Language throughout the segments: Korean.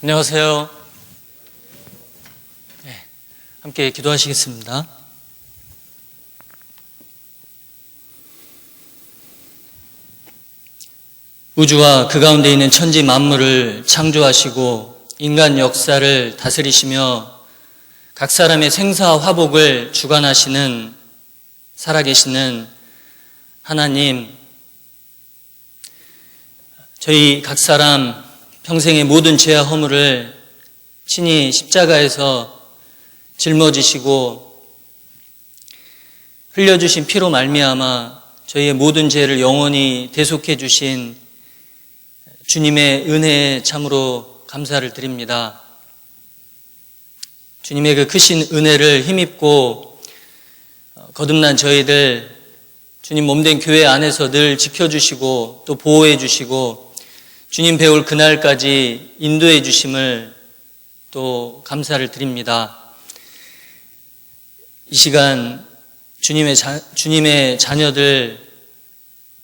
안녕하세요. 함께 기도하시겠습니다. 우주와 그 가운데 있는 천지 만물을 창조하시고 인간 역사를 다스리시며 각 사람의 생사와 화복을 주관하시는 살아계시는 하나님, 저희 각 사람 평생의 모든 죄와 허물을 친히 십자가에서 짊어지시고 흘려주신 피로 말미암아 저희의 모든 죄를 영원히 대속해 주신 주님의 은혜에 참으로 감사를 드립니다. 주님의 그 크신 은혜를 힘입고 거듭난 저희들 주님 몸된 교회 안에서 늘 지켜주시고 또 보호해 주시고 주님 배울 그날까지 인도해 주심을 또 감사를 드립니다. 이 시간 주님의 자녀들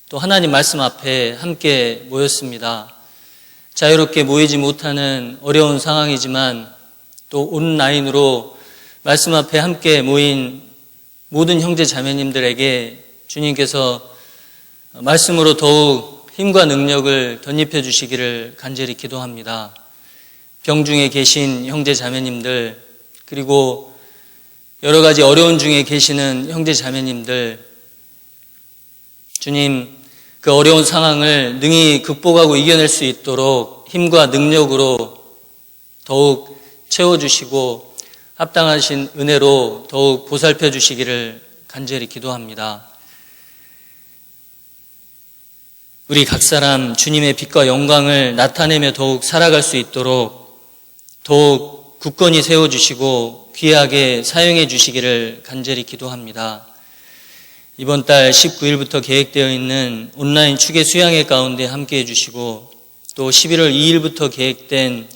또 하나님 말씀 앞에 함께 모였습니다. 자유롭게 모이지 못하는 어려운 상황이지만 또 온라인으로 말씀 앞에 함께 모인 모든 형제 자매님들에게 주님께서 말씀으로 더욱 힘과 능력을 덧입혀 주시기를 간절히 기도합니다. 병중에 계신 형제 자매님들, 그리고 여러 가지 어려운 중에 계시는 형제 자매님들, 주님 그 어려운 상황을 능히 극복하고 이겨낼 수 있도록 힘과 능력으로 더욱 채워주시고 합당하신 은혜로 더욱 보살펴 주시기를 간절히 기도합니다. 우리 각 사람 주님의 빛과 영광을 나타내며 더욱 살아갈 수 있도록 더욱 굳건히 세워주시고 귀하게 사용해 주시기를 간절히 기도합니다. 이번 달 19일부터 계획되어 있는 온라인 추계 수양회 가운데 함께해 주시고 또 11월 2일부터 계획된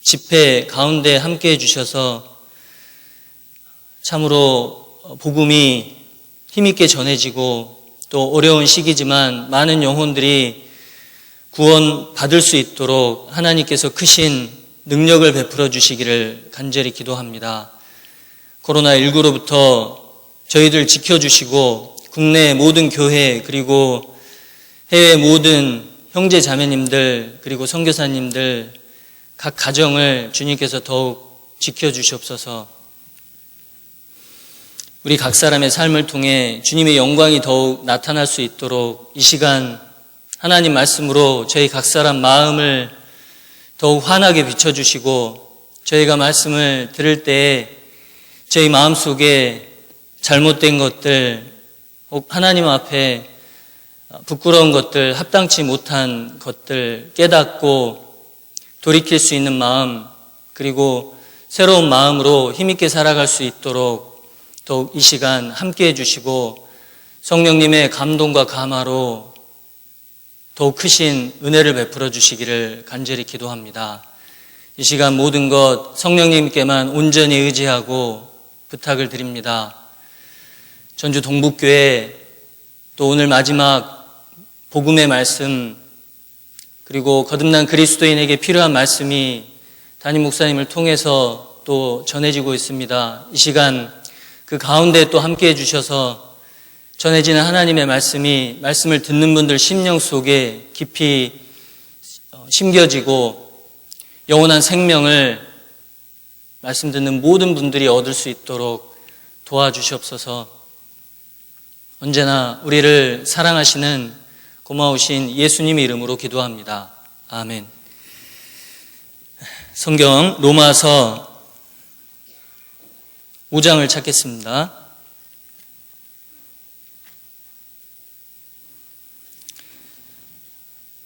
집회 가운데 함께해 주셔서 참으로 복음이 힘있게 전해지고 또 어려운 시기지만 많은 영혼들이 구원받을 수 있도록 하나님께서 크신 능력을 베풀어 주시기를 간절히 기도합니다. 코로나19로부터 저희들 지켜주시고 국내 모든 교회 그리고 해외 모든 형제 자매님들 그리고 선교사님들 각 가정을 주님께서 더욱 지켜주시옵소서. 우리 각 사람의 삶을 통해 주님의 영광이 더욱 나타날 수 있도록 이 시간 하나님 말씀으로 저희 각 사람 마음을 더욱 환하게 비춰주시고 저희가 말씀을 들을 때에 저희 마음속에 잘못된 것들, 하나님 앞에 부끄러운 것들, 합당치 못한 것들 깨닫고 돌이킬 수 있는 마음, 그리고 새로운 마음으로 힘있게 살아갈 수 있도록 더욱 이 시간 함께 해주시고 성령님의 감동과 감화로 더욱 크신 은혜를 베풀어 주시기를 간절히 기도합니다. 이 시간 모든 것 성령님께만 온전히 의지하고 부탁을 드립니다. 전주 동북교회 또 오늘 마지막 복음의 말씀 그리고 거듭난 그리스도인에게 필요한 말씀이 담임 목사님을 통해서 또 전해지고 있습니다. 이 시간 그 가운데 또 함께 해주셔서 전해지는 하나님의 말씀을 듣는 분들 심령 속에 깊이 심겨지고 영원한 생명을 말씀 듣는 모든 분들이 얻을 수 있도록 도와주시옵소서. 언제나 우리를 사랑하시는 고마우신 예수님의 이름으로 기도합니다. 아멘. 성경 로마서 5장을 찾겠습니다.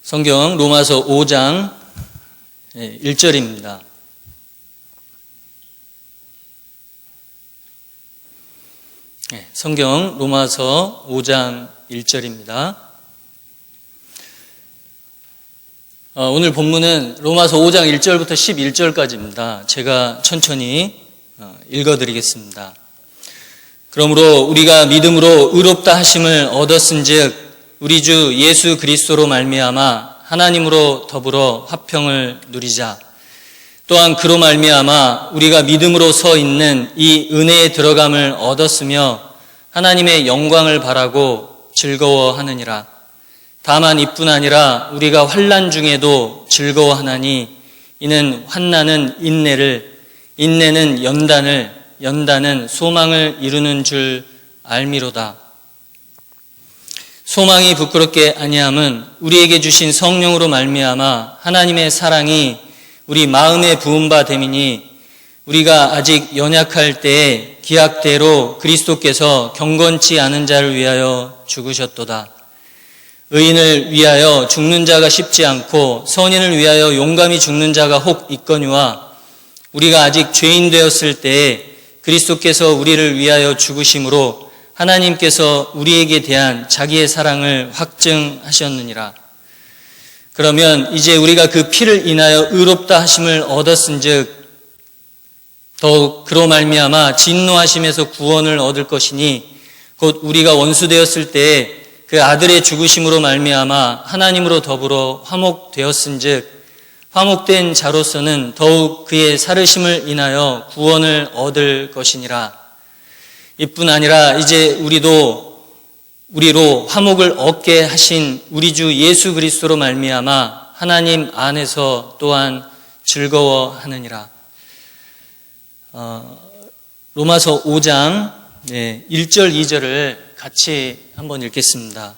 성경 로마서 5장 1절입니다. 성경 로마서 5장 1절입니다. 오늘 본문은 로마서 5장 1절부터 11절까지입니다. 제가 천천히 읽어드리겠습니다. 그러므로 우리가 믿음으로 의롭다 하심을 얻었은즉 우리 주 예수 그리스도로 말미암아 하나님으로 더불어 화평을 누리자. 또한 그로 말미암아 우리가 믿음으로 서 있는 이 은혜의 들어감을 얻었으며 하나님의 영광을 바라고 즐거워하느니라. 다만 이뿐 아니라 우리가 환난 중에도 즐거워하나니 이는 환난은 인내를, 인내는 연단을, 연단은 소망을 이루는 줄 알미로다. 소망이 부끄럽게 아니함은 우리에게 주신 성령으로 말미암아 하나님의 사랑이 우리 마음에 부은 바 됨이니 우리가 아직 연약할 때에 기약대로 그리스도께서 경건치 않은 자를 위하여 죽으셨도다. 의인을 위하여 죽는 자가 쉽지 않고 선인을 위하여 용감히 죽는 자가 혹 있거니와 우리가 아직 죄인 되었을 때에 그리스도께서 우리를 위하여 죽으심으로 하나님께서 우리에게 대한 자기의 사랑을 확증하셨느니라. 그러면 이제 우리가 그 피를 인하여 의롭다 하심을 얻었은즉 더욱 그로 말미암아 진노하심에서 구원을 얻을 것이니 곧 우리가 원수 되었을 때에 그 아들의 죽으심으로 말미암아 하나님으로 더불어 화목되었은즉 화목된 자로서는 더욱 그의 살으심을 인하여 구원을 얻을 것이니라. 이뿐 아니라 이제 우리로 화목을 얻게 하신 우리 주 예수 그리스도로 말미암아 하나님 안에서 또한 즐거워하느니라. 로마서 5장 1절 2절을 같이 한번 읽겠습니다.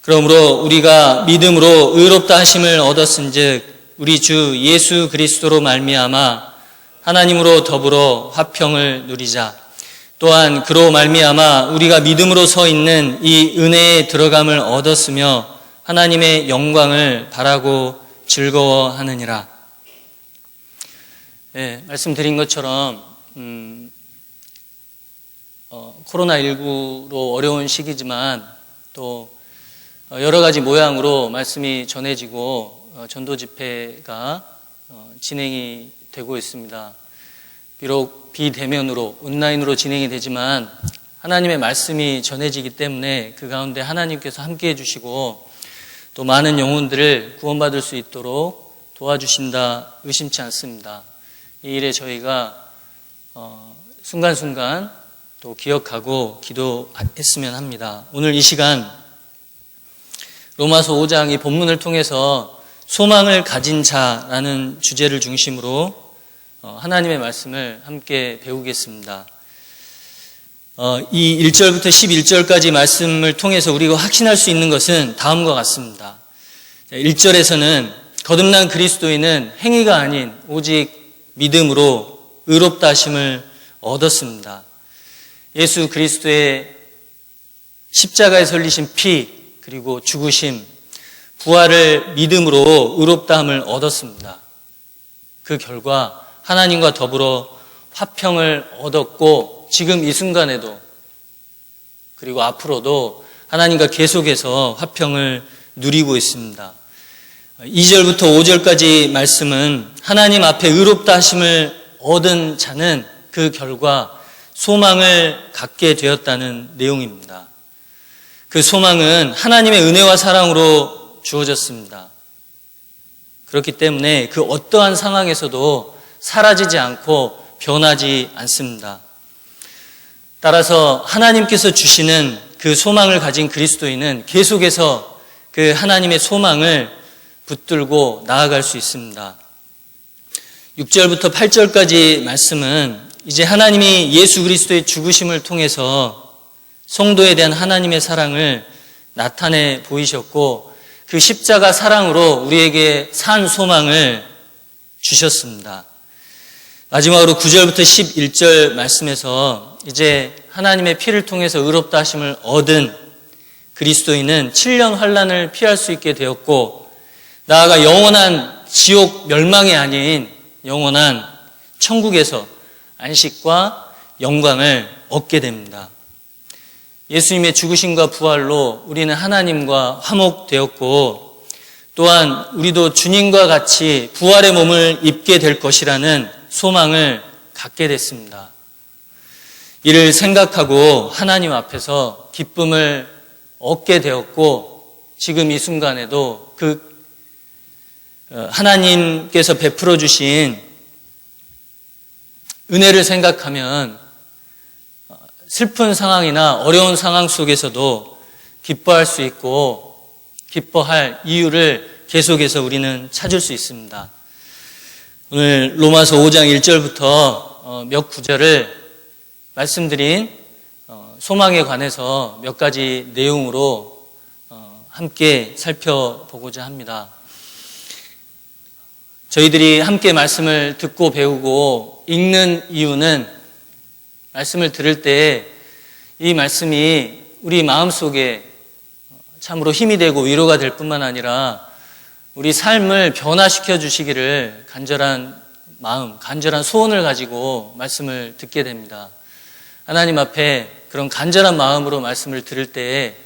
그러므로 우리가 믿음으로 의롭다 하심을 얻었은즉 우리 주 예수 그리스도로 말미암아 하나님으로 더불어 화평을 누리자. 또한 그로 말미암아 우리가 믿음으로 서 있는 이 은혜에 들어감을 얻었으며 하나님의 영광을 바라고 즐거워하느니라. 말씀드린 것처럼 코로나19로 어려운 시기지만 또 여러 가지 모양으로 말씀이 전해지고 전도 집회가 진행이 되고 있습니다. 비록 비대면으로 온라인으로 진행이 되지만 하나님의 말씀이 전해지기 때문에 그 가운데 하나님께서 함께해 주시고 또 많은 영혼들을 구원받을 수 있도록 도와주신다 의심치 않습니다. 이 일에 저희가 순간순간 또 기억하고 기도했으면 합니다. 오늘 이 시간 로마서 5장 이 본문을 통해서 소망을 가진 자라는 주제를 중심으로 하나님의 말씀을 함께 배우겠습니다. 이 1절부터 11절까지 말씀을 통해서 우리가 확신할 수 있는 것은 다음과 같습니다. 1절에서는 거듭난 그리스도인은 행위가 아닌 오직 믿음으로 의롭다 하심을 얻었습니다. 예수 그리스도의 십자가에 설리신 피 그리고 죽으심, 부활을 믿음으로 의롭다함을 얻었습니다. 그 결과 하나님과 더불어 화평을 얻었고 지금 이 순간에도 그리고 앞으로도 하나님과 계속해서 화평을 누리고 있습니다. 2절부터 5절까지 말씀은 하나님 앞에 의롭다 하심을 얻은 자는 그 결과 소망을 갖게 되었다는 내용입니다. 그 소망은 하나님의 은혜와 사랑으로 주어졌습니다. 그렇기 때문에 그 어떠한 상황에서도 사라지지 않고 변하지 않습니다. 따라서 하나님께서 주시는 그 소망을 가진 그리스도인은 계속해서 그 하나님의 소망을 붙들고 나아갈 수 있습니다. 6절부터 8절까지 말씀은 이제 하나님이 예수 그리스도의 죽으심을 통해서 성도에 대한 하나님의 사랑을 나타내 보이셨고 그 십자가 사랑으로 우리에게 산 소망을 주셨습니다. 마지막으로 9절부터 11절 말씀에서 이제 하나님의 피를 통해서 의롭다 하심을 얻은 그리스도인은 7년 환난을 피할 수 있게 되었고 나아가 영원한 지옥 멸망이 아닌 영원한 천국에서 안식과 영광을 얻게 됩니다. 예수님의 죽으심과 부활로 우리는 하나님과 화목되었고 또한 우리도 주님과 같이 부활의 몸을 입게 될 것이라는 소망을 갖게 됐습니다. 이를 생각하고 하나님 앞에서 기쁨을 얻게 되었고 지금 이 순간에도 그 하나님께서 베풀어 주신 은혜를 생각하면 슬픈 상황이나 어려운 상황 속에서도 기뻐할 수 있고 기뻐할 이유를 계속해서 우리는 찾을 수 있습니다. 오늘 로마서 5장 1절부터 몇 구절을 말씀드린 소망에 관해서 몇 가지 내용으로 함께 살펴보고자 합니다. 저희들이 함께 말씀을 듣고 배우고 읽는 이유는 말씀을 들을 때 이 말씀이 우리 마음속에 참으로 힘이 되고 위로가 될 뿐만 아니라 우리 삶을 변화시켜 주시기를 간절한 마음, 간절한 소원을 가지고 말씀을 듣게 됩니다. 하나님 앞에 그런 간절한 마음으로 말씀을 들을 때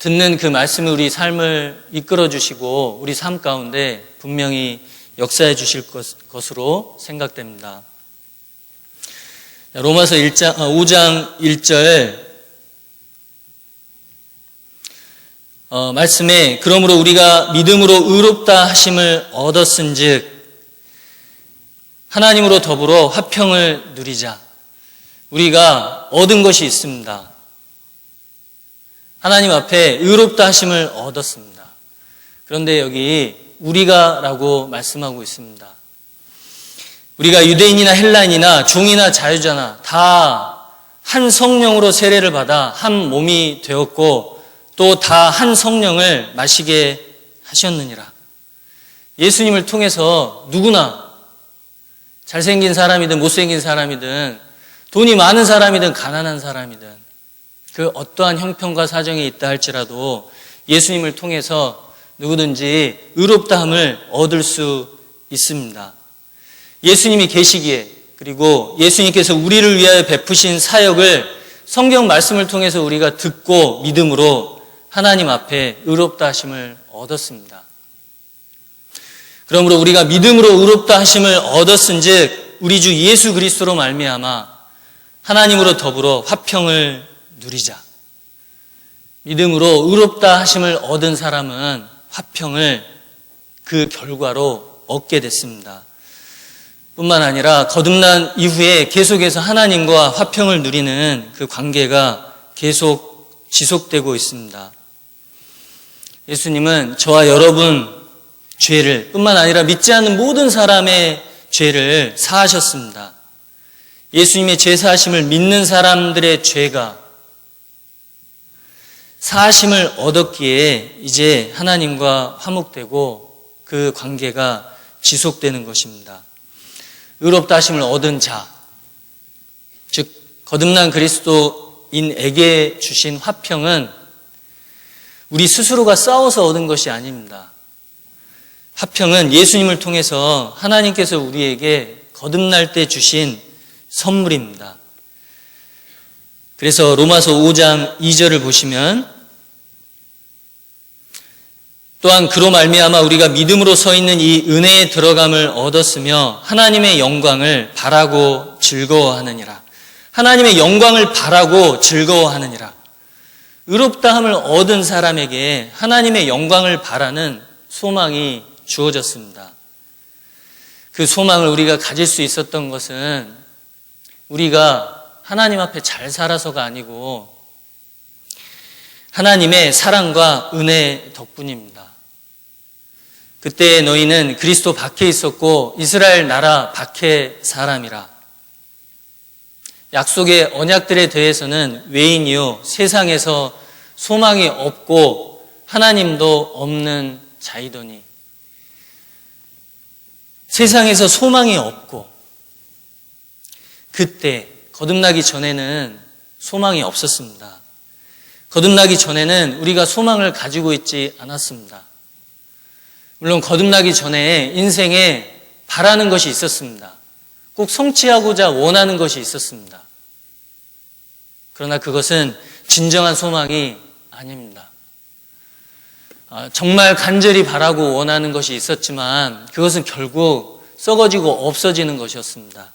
듣는 그 말씀이 우리 삶을 이끌어 주시고 우리 삶 가운데 분명히 역사해 주실 것으로 생각됩니다. 로마서 5장 1절 말씀에 그러므로 우리가 믿음으로 의롭다 하심을 얻었은즉 하나님으로 더불어 화평을 누리자. 우리가 얻은 것이 있습니다. 하나님 앞에 의롭다 하심을 얻었습니다. 그런데 여기 우리가라고 말씀하고 있습니다. 우리가 유대인이나 헬라인이나 종이나 자유자나 다 한 성령으로 세례를 받아 한 몸이 되었고 또 다 한 성령을 마시게 하셨느니라. 예수님을 통해서 누구나 잘생긴 사람이든 못생긴 사람이든 돈이 많은 사람이든 가난한 사람이든 그 어떠한 형편과 사정이 있다 할지라도 예수님을 통해서 누구든지 의롭다함을 얻을 수 있습니다. 예수님이 계시기에 그리고 예수님께서 우리를 위하여 베푸신 사역을 성경 말씀을 통해서 우리가 듣고 믿음으로 하나님 앞에 의롭다 하심을 얻었습니다. 그러므로 우리가 믿음으로 의롭다 하심을 얻었은즉 우리 주 예수 그리스도로 말미암아 하나님으로 더불어 화평을 누리자. 믿음으로 의롭다 하심을 얻은 사람은 화평을 그 결과로 얻게 됐습니다. 뿐만 아니라 거듭난 이후에 계속해서 하나님과 화평을 누리는 그 관계가 계속 지속되고 있습니다. 예수님은 저와 여러분 죄를 뿐만 아니라 믿지 않는 모든 사람의 죄를 사하셨습니다. 예수님의 죄 사하심을 믿는 사람들의 죄가 사하심을 얻었기에 이제 하나님과 화목되고 그 관계가 지속되는 것입니다. 의롭다 하심을 얻은 자, 즉 거듭난 그리스도인에게 주신 화평은 우리 스스로가 싸워서 얻은 것이 아닙니다. 화평은 예수님을 통해서 하나님께서 우리에게 거듭날 때 주신 선물입니다. 그래서 로마서 5장 2절을 보시면 또한 그로 말미암아 우리가 믿음으로 서 있는 이 은혜에 들어감을 얻었으며 하나님의 영광을 바라고 즐거워하느니라. 하나님의 영광을 바라고 즐거워하느니라. 의롭다함을 얻은 사람에게 하나님의 영광을 바라는 소망이 주어졌습니다. 그 소망을 우리가 가질 수 있었던 것은 우리가 하나님 앞에 잘 살아서가 아니고 하나님의 사랑과 은혜 덕분입니다. 그때 너희는 그리스도 밖에 있었고 이스라엘 나라 밖의 사람이라. 약속의 언약들에 대해서는 외인이요 세상에서 소망이 없고 하나님도 없는 자이더니 세상에서 소망이 없고 그때 거듭나기 전에는 소망이 없었습니다. 거듭나기 전에는 우리가 소망을 가지고 있지 않았습니다. 물론 거듭나기 전에 인생에 바라는 것이 있었습니다. 꼭 성취하고자 원하는 것이 있었습니다. 그러나 그것은 진정한 소망이 아닙니다. 정말 간절히 바라고 원하는 것이 있었지만 그것은 결국 썩어지고 없어지는 것이었습니다.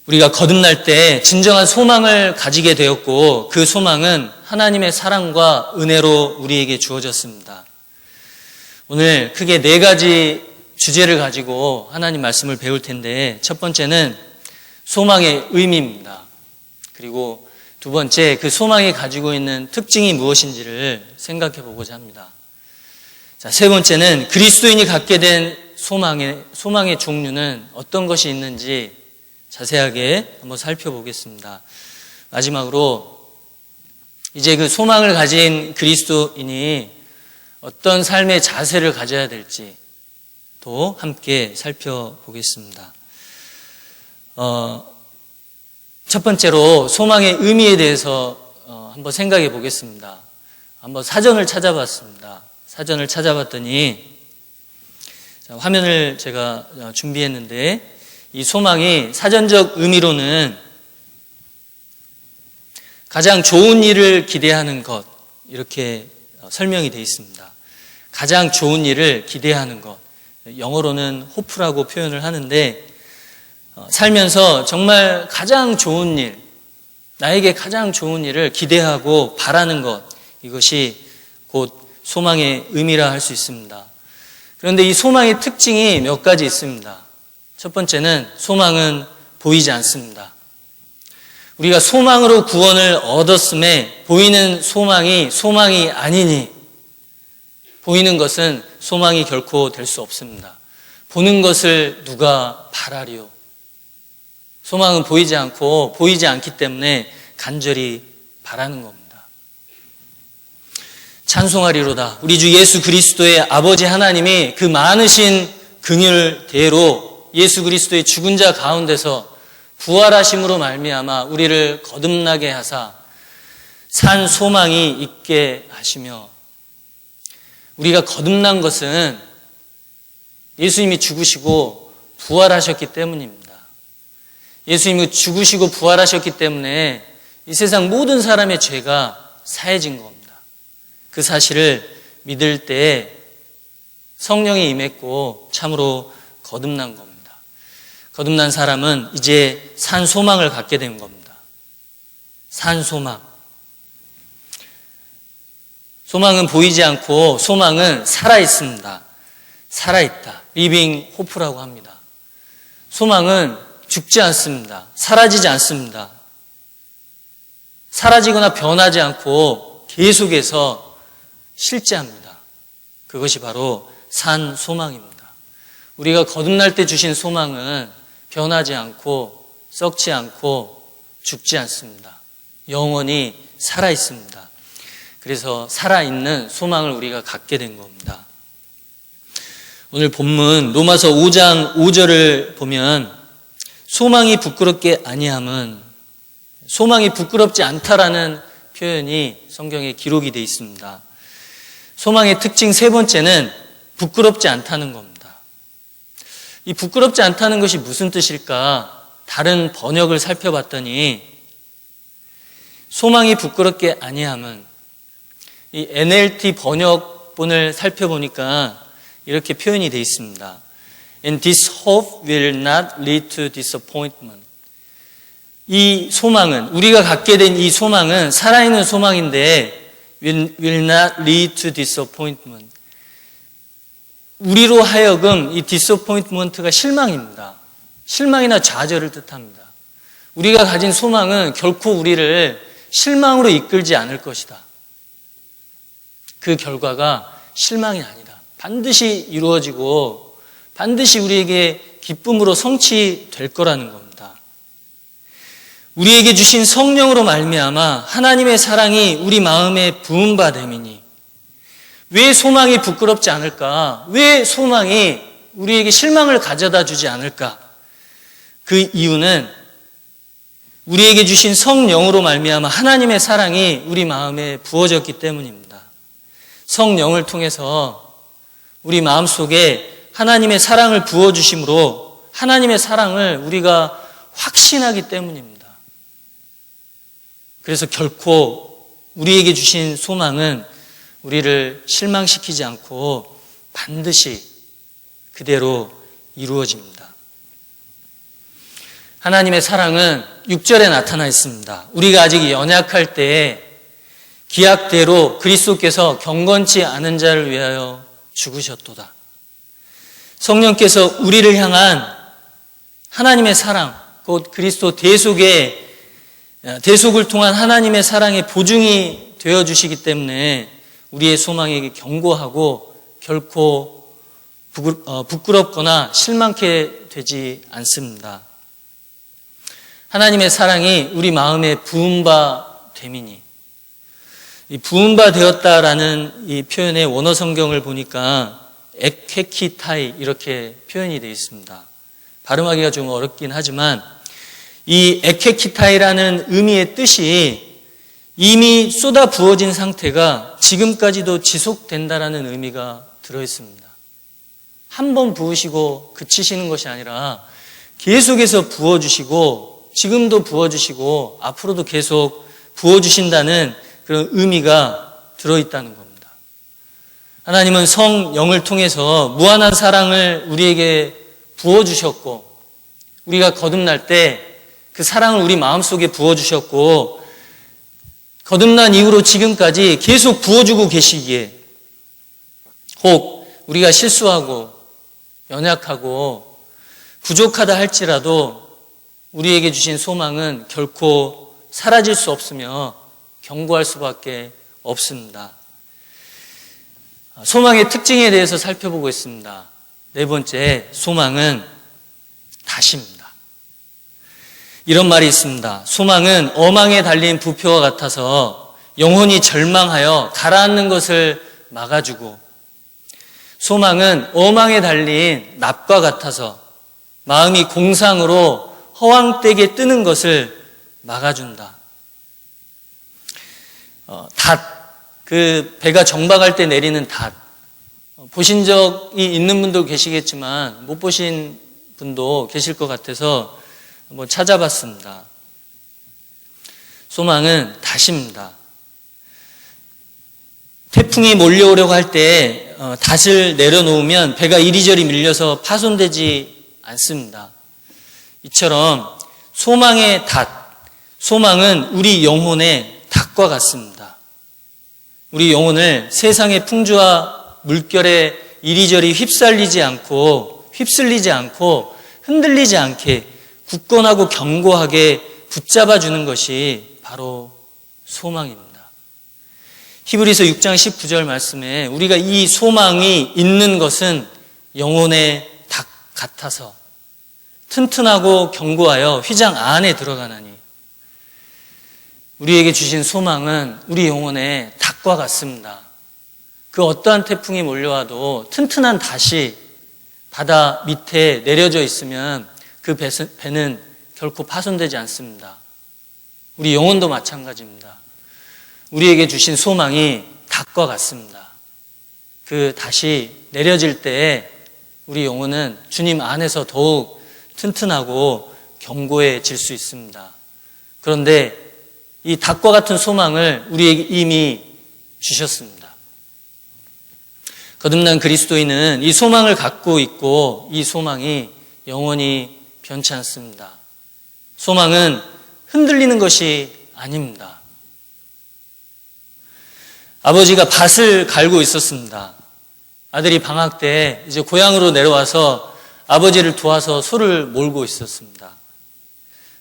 우리가 거듭날 때 진정한 소망을 가지게 되었고 그 소망은 하나님의 사랑과 은혜로 우리에게 주어졌습니다. 오늘 크게 4가지 주제를 가지고 하나님 말씀을 배울 텐데, 첫 번째는 소망의 의미입니다. 그리고 두 번째, 그 소망이 가지고 있는 특징이 무엇인지를 생각해 보고자 합니다. 자, 세 번째는 그리스도인이 갖게 된 소망의 종류는 어떤 것이 있는지 자세하게 한번 살펴보겠습니다. 마지막으로 이제 그 소망을 가진 그리스도인이 어떤 삶의 자세를 가져야 될지 또 함께 살펴보겠습니다. 첫 번째로 소망의 의미에 대해서 한번 생각해 보겠습니다. 한번 사전을 찾아봤습니다. 사전을 찾아봤더니 화면을 제가 준비했는데, 이 소망이 사전적 의미로는 가장 좋은 일을 기대하는 것, 이렇게 설명이 되어 있습니다. 가장 좋은 일을 기대하는 것, 영어로는 호프라고 표현을 하는데, 살면서 정말 가장 좋은 일, 나에게 가장 좋은 일을 기대하고 바라는 것, 이것이 곧 소망의 의미라 할 수 있습니다. 그런데 이 소망의 특징이 몇 가지 있습니다. 첫 번째는 소망은 보이지 않습니다. 우리가 소망으로 구원을 얻었음에 보이는 소망이 아니니, 보이는 것은 소망이 결코 될 수 없습니다. 보는 것을 누가 바라리요? 소망은 보이지 않기 때문에 간절히 바라는 겁니다. 찬송하리로다. 우리 주 예수 그리스도의 아버지 하나님이 그 많으신 긍휼대로 예수 그리스도의 죽은 자 가운데서 부활하심으로 말미암아 우리를 거듭나게 하사 산 소망이 있게 하시며, 우리가 거듭난 것은 예수님이 죽으시고 부활하셨기 때문입니다. 예수님이 죽으시고 부활하셨기 때문에 이 세상 모든 사람의 죄가 사해진 겁니다. 그 사실을 믿을 때 성령이 임했고 참으로 거듭난 겁니다. 거듭난 사람은 이제 산 소망을 갖게 된 겁니다. 산 소망. 소망은 보이지 않고 소망은 살아있습니다. 살아있다. 리빙 호프라고 합니다. 소망은 죽지 않습니다. 사라지지 않습니다. 사라지거나 변하지 않고 계속해서 실제합니다. 그것이 바로 산 소망입니다. 우리가 거듭날 때 주신 소망은 변하지 않고 썩지 않고 죽지 않습니다. 영원히 살아있습니다. 그래서 살아있는 소망을 우리가 갖게 된 겁니다. 오늘 본문 로마서 5장 5절을 보면 소망이 부끄럽게 아니함은, 소망이 부끄럽지 않다라는 표현이 성경에 기록이 되어 있습니다. 소망의 특징 세 번째는 부끄럽지 않다는 겁니다. 이 부끄럽지 않다는 것이 무슨 뜻일까? 다른 번역을 살펴봤더니 소망이 부끄럽게 아니함은, 이 NLT 번역본을 살펴보니까 이렇게 표현이 되어 있습니다. And this hope will not lead to disappointment. 이 소망은, 우리가 갖게 된 이 소망은 살아있는 소망인데 will not lead to disappointment. 우리로 하여금 이 disappointment가 실망입니다. 실망이나 좌절을 뜻합니다. 우리가 가진 소망은 결코 우리를 실망으로 이끌지 않을 것이다. 그 결과가 실망이 아니다. 반드시 이루어지고 반드시 우리에게 기쁨으로 성취될 거라는 겁니다. 우리에게 주신 성령으로 말미암아 하나님의 사랑이 우리 마음에 부음받음이니, 왜 소망이 부끄럽지 않을까? 왜 소망이 우리에게 실망을 가져다 주지 않을까? 그 이유는 우리에게 주신 성령으로 말미암아 하나님의 사랑이 우리 마음에 부어졌기 때문입니다. 성령을 통해서 우리 마음속에 하나님의 사랑을 부어주심으로 하나님의 사랑을 우리가 확신하기 때문입니다. 그래서 결코 우리에게 주신 소망은 우리를 실망시키지 않고 반드시 그대로 이루어집니다. 하나님의 사랑은 6절에 나타나 있습니다. 우리가 아직 연약할 때에 기약대로 그리스도께서 경건치 않은 자를 위하여 죽으셨도다. 성령께서 우리를 향한 하나님의 사랑, 곧 그리스도 대속을 통한 하나님의 사랑의 보증이 되어주시기 때문에 우리의 소망에게 견고하고 결코 부끄럽거나 실망케 되지 않습니다. 하나님의 사랑이 우리 마음에 부은 바 됨이니, 이 부은 바 되었다라는 이 표현의 원어 성경을 보니까 에케키타이 이렇게 표현이 되어 있습니다. 발음하기가 좀 어렵긴 하지만 이 에케키타이라는 의미의 뜻이 이미 쏟아 부어진 상태가 지금까지도 지속된다라는 의미가 들어 있습니다. 한 번 부으시고 그치시는 것이 아니라 계속해서 부어주시고 지금도 부어주시고 앞으로도 계속 부어주신다는 그런 의미가 들어있다는 겁니다. 하나님은 성령을 통해서 무한한 사랑을 우리에게 부어주셨고 우리가 거듭날 때 그 사랑을 우리 마음속에 부어주셨고 거듭난 이후로 지금까지 계속 부어주고 계시기에 혹 우리가 실수하고 연약하고 부족하다 할지라도 우리에게 주신 소망은 결코 사라질 수 없으며 견고할 수밖에 없습니다. 소망의 특징에 대해서 살펴보고 있습니다. 네 번째, 소망은 다시입니다. 이런 말이 있습니다. 소망은 어망에 달린 부표와 같아서 영혼이 절망하여 가라앉는 것을 막아주고 소망은 어망에 달린 납과 같아서 마음이 공상으로 허황되게 뜨는 것을 막아준다. 그 배가 정박할 때 내리는 닷. 보신 적이 있는 분도 계시겠지만 못 보신 분도 계실 것 같아서 한번 찾아봤습니다. 소망은 닷입니다. 태풍이 몰려오려고 할 때 닷을 내려놓으면 배가 이리저리 밀려서 파손되지 않습니다. 이처럼 소망의 닷, 소망은 우리 영혼의 닷과 같습니다. 우리 영혼을 세상의 풍조와 물결에 이리저리 휩쓸리지 않고 흔들리지 않게 굳건하고 견고하게 붙잡아주는 것이 바로 소망입니다. 히브리서 6장 19절 말씀에 우리가 이 소망이 있는 것은 영혼의 닭 같아서 튼튼하고 견고하여 휘장 안에 들어가나니 우리에게 주신 소망은 우리 영혼의 닭과 같습니다. 그 어떠한 태풍이 몰려와도 튼튼한 닷이 바다 밑에 내려져 있으면 그 배는 결코 파손되지 않습니다. 우리 영혼도 마찬가지입니다. 우리에게 주신 소망이 닷과 같습니다. 그 닷이 내려질 때 우리 영혼은 주님 안에서 더욱 튼튼하고 견고해질 수 있습니다. 그런데 이 닷과 같은 소망을 우리에게 이미 주셨습니다. 거듭난 그리스도인은 이 소망을 갖고 있고 이 소망이 영원히 변치 않습니다. 소망은 흔들리는 것이 아닙니다. 아버지가 밭을 갈고 있었습니다. 아들이 방학 때 이제 고향으로 내려와서 아버지를 도와서 소를 몰고 있었습니다.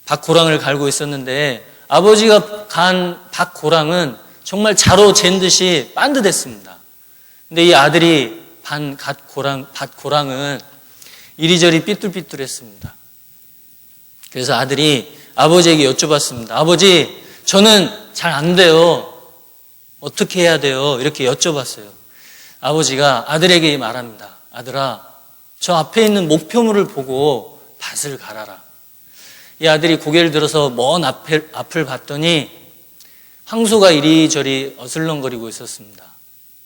밭고랑을 갈고 있었는데 아버지가 간 밭고랑은 정말 자로 잰 듯이 반듯했습니다. 근데 이 아들이 밭고랑은 이리저리 삐뚤삐뚤했습니다. 그래서 아들이 아버지에게 여쭤봤습니다. 아버지, 저는 잘 안 돼요. 어떻게 해야 돼요? 이렇게 여쭤봤어요. 아버지가 아들에게 말합니다. 아들아, 저 앞에 있는 목표물을 보고 밭을 갈아라. 이 아들이 고개를 들어서 먼 앞을 봤더니 황소가 이리저리 어슬렁거리고 있었습니다.